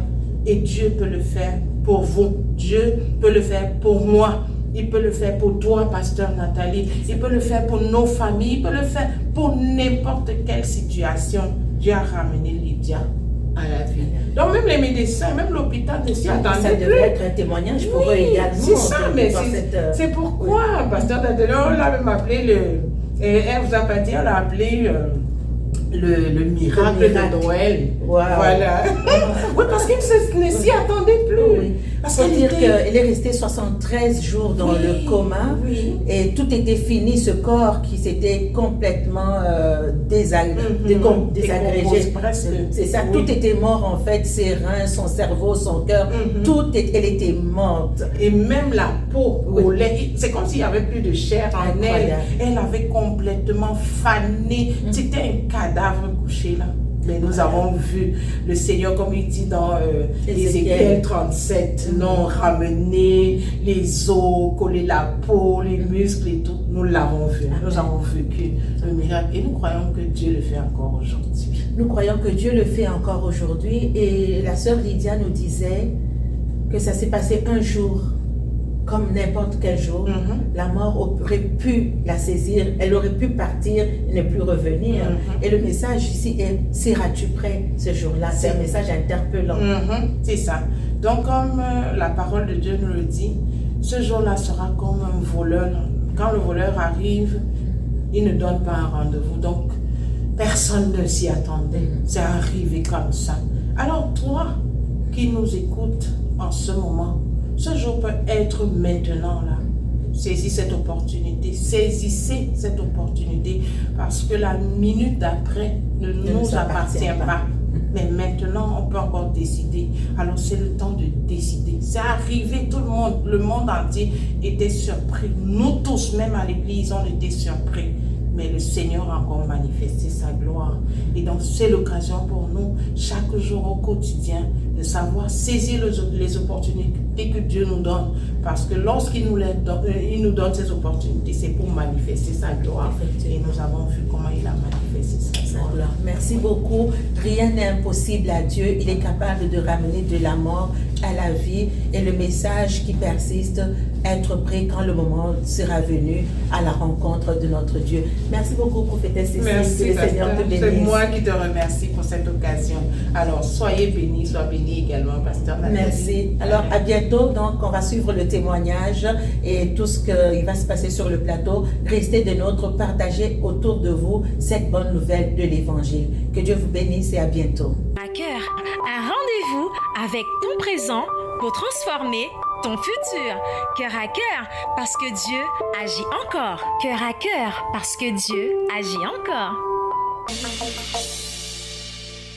et Dieu peut le faire pour vous. Dieu peut le faire pour moi. Il peut le faire pour toi, pasteur Nathalie. Il peut le faire pour nos familles. Il peut le faire pour n'importe quelle situation. Dieu a ramené Lydia à la vie. Donc même les médecins, même l'hôpital ne s'y attendaient plus. Ça devrait être un témoignage pour eux également. C'est ça, mais c'est pourquoi, pasteur Nathalie, on l'a même appelé elle vous a pas dit, elle a appelé le miracle de Noël. Wow. Voilà. Oui, parce qu'il ne s'y attendait plus. Oui. Parce qu'il faut dire qu'elle est restée 73 jours dans le coma et tout était fini, ce corps qui s'était complètement désagrégé. C'est ça, tout était mort en fait, ses reins, son cerveau, son cœur, elle était morte. Et même la peau, c'est comme s'il n'y avait plus de chair en elle. Elle avait complètement fané. C'était un cadavre couché là. Mais nous avons vu le Seigneur, comme il dit dans Ézéchiel 37, non, ramener les os, coller la peau, les muscles et tout. Nous l'avons vu, nous avons vécu le miracle et nous croyons que Dieu le fait encore aujourd'hui. Nous croyons que Dieu le fait encore aujourd'hui et la sœur Lydia nous disait que ça s'est passé un jour. Comme n'importe quel jour, la mort aurait pu la saisir, elle aurait pu partir et ne plus revenir. Et le message ici est, seras-tu prêt ce jour-là? C'est un message interpellant. C'est ça. Donc comme la parole de Dieu nous le dit, ce jour-là sera comme un voleur. Quand le voleur arrive, il ne donne pas un rendez-vous. Donc personne ne s'y attendait. C'est arrivé comme ça. Alors toi qui nous écoutes en ce moment, ce jour peut être maintenant là. Saisissez cette opportunité, saisissez cette opportunité parce que la minute d'après ne nous appartient pas. Mais maintenant, on peut encore décider. Alors c'est le temps de décider. C'est arrivé, tout le monde entier était surpris. Nous tous, même à l'église, on était surpris. Mais le Seigneur a encore manifesté sa gloire. Et donc, c'est l'occasion pour nous, chaque jour au quotidien, de savoir saisir les opportunités que Dieu nous donne. Parce que lorsqu'il il nous donne ces opportunités, c'est pour manifester sa gloire. Et nous avons vu comment il a manifesté sa gloire. Merci beaucoup. Rien n'est impossible à Dieu. Il est capable de ramener de la mort à la vie. Et le message qui persiste, être prêt quand le moment sera venu à la rencontre de notre Dieu. Merci beaucoup, prophétesse Cécile. Merci, que le Seigneur te bénisse. C'est moi qui te remercie pour cette occasion. Alors, soyez bénis, sois bénis également, pasteur Nathalie. Merci. Alors, à bientôt. Donc, on va suivre le témoignage et tout ce qui va se passer sur le plateau. Restez des nôtres, partagez autour de vous cette bonne nouvelle de l'Évangile. Que Dieu vous bénisse et à bientôt. À cœur, un rendez-vous avec ton présent pour transformer ton futur. Cœur à cœur, parce que Dieu agit encore. Cœur à cœur, parce que Dieu agit encore.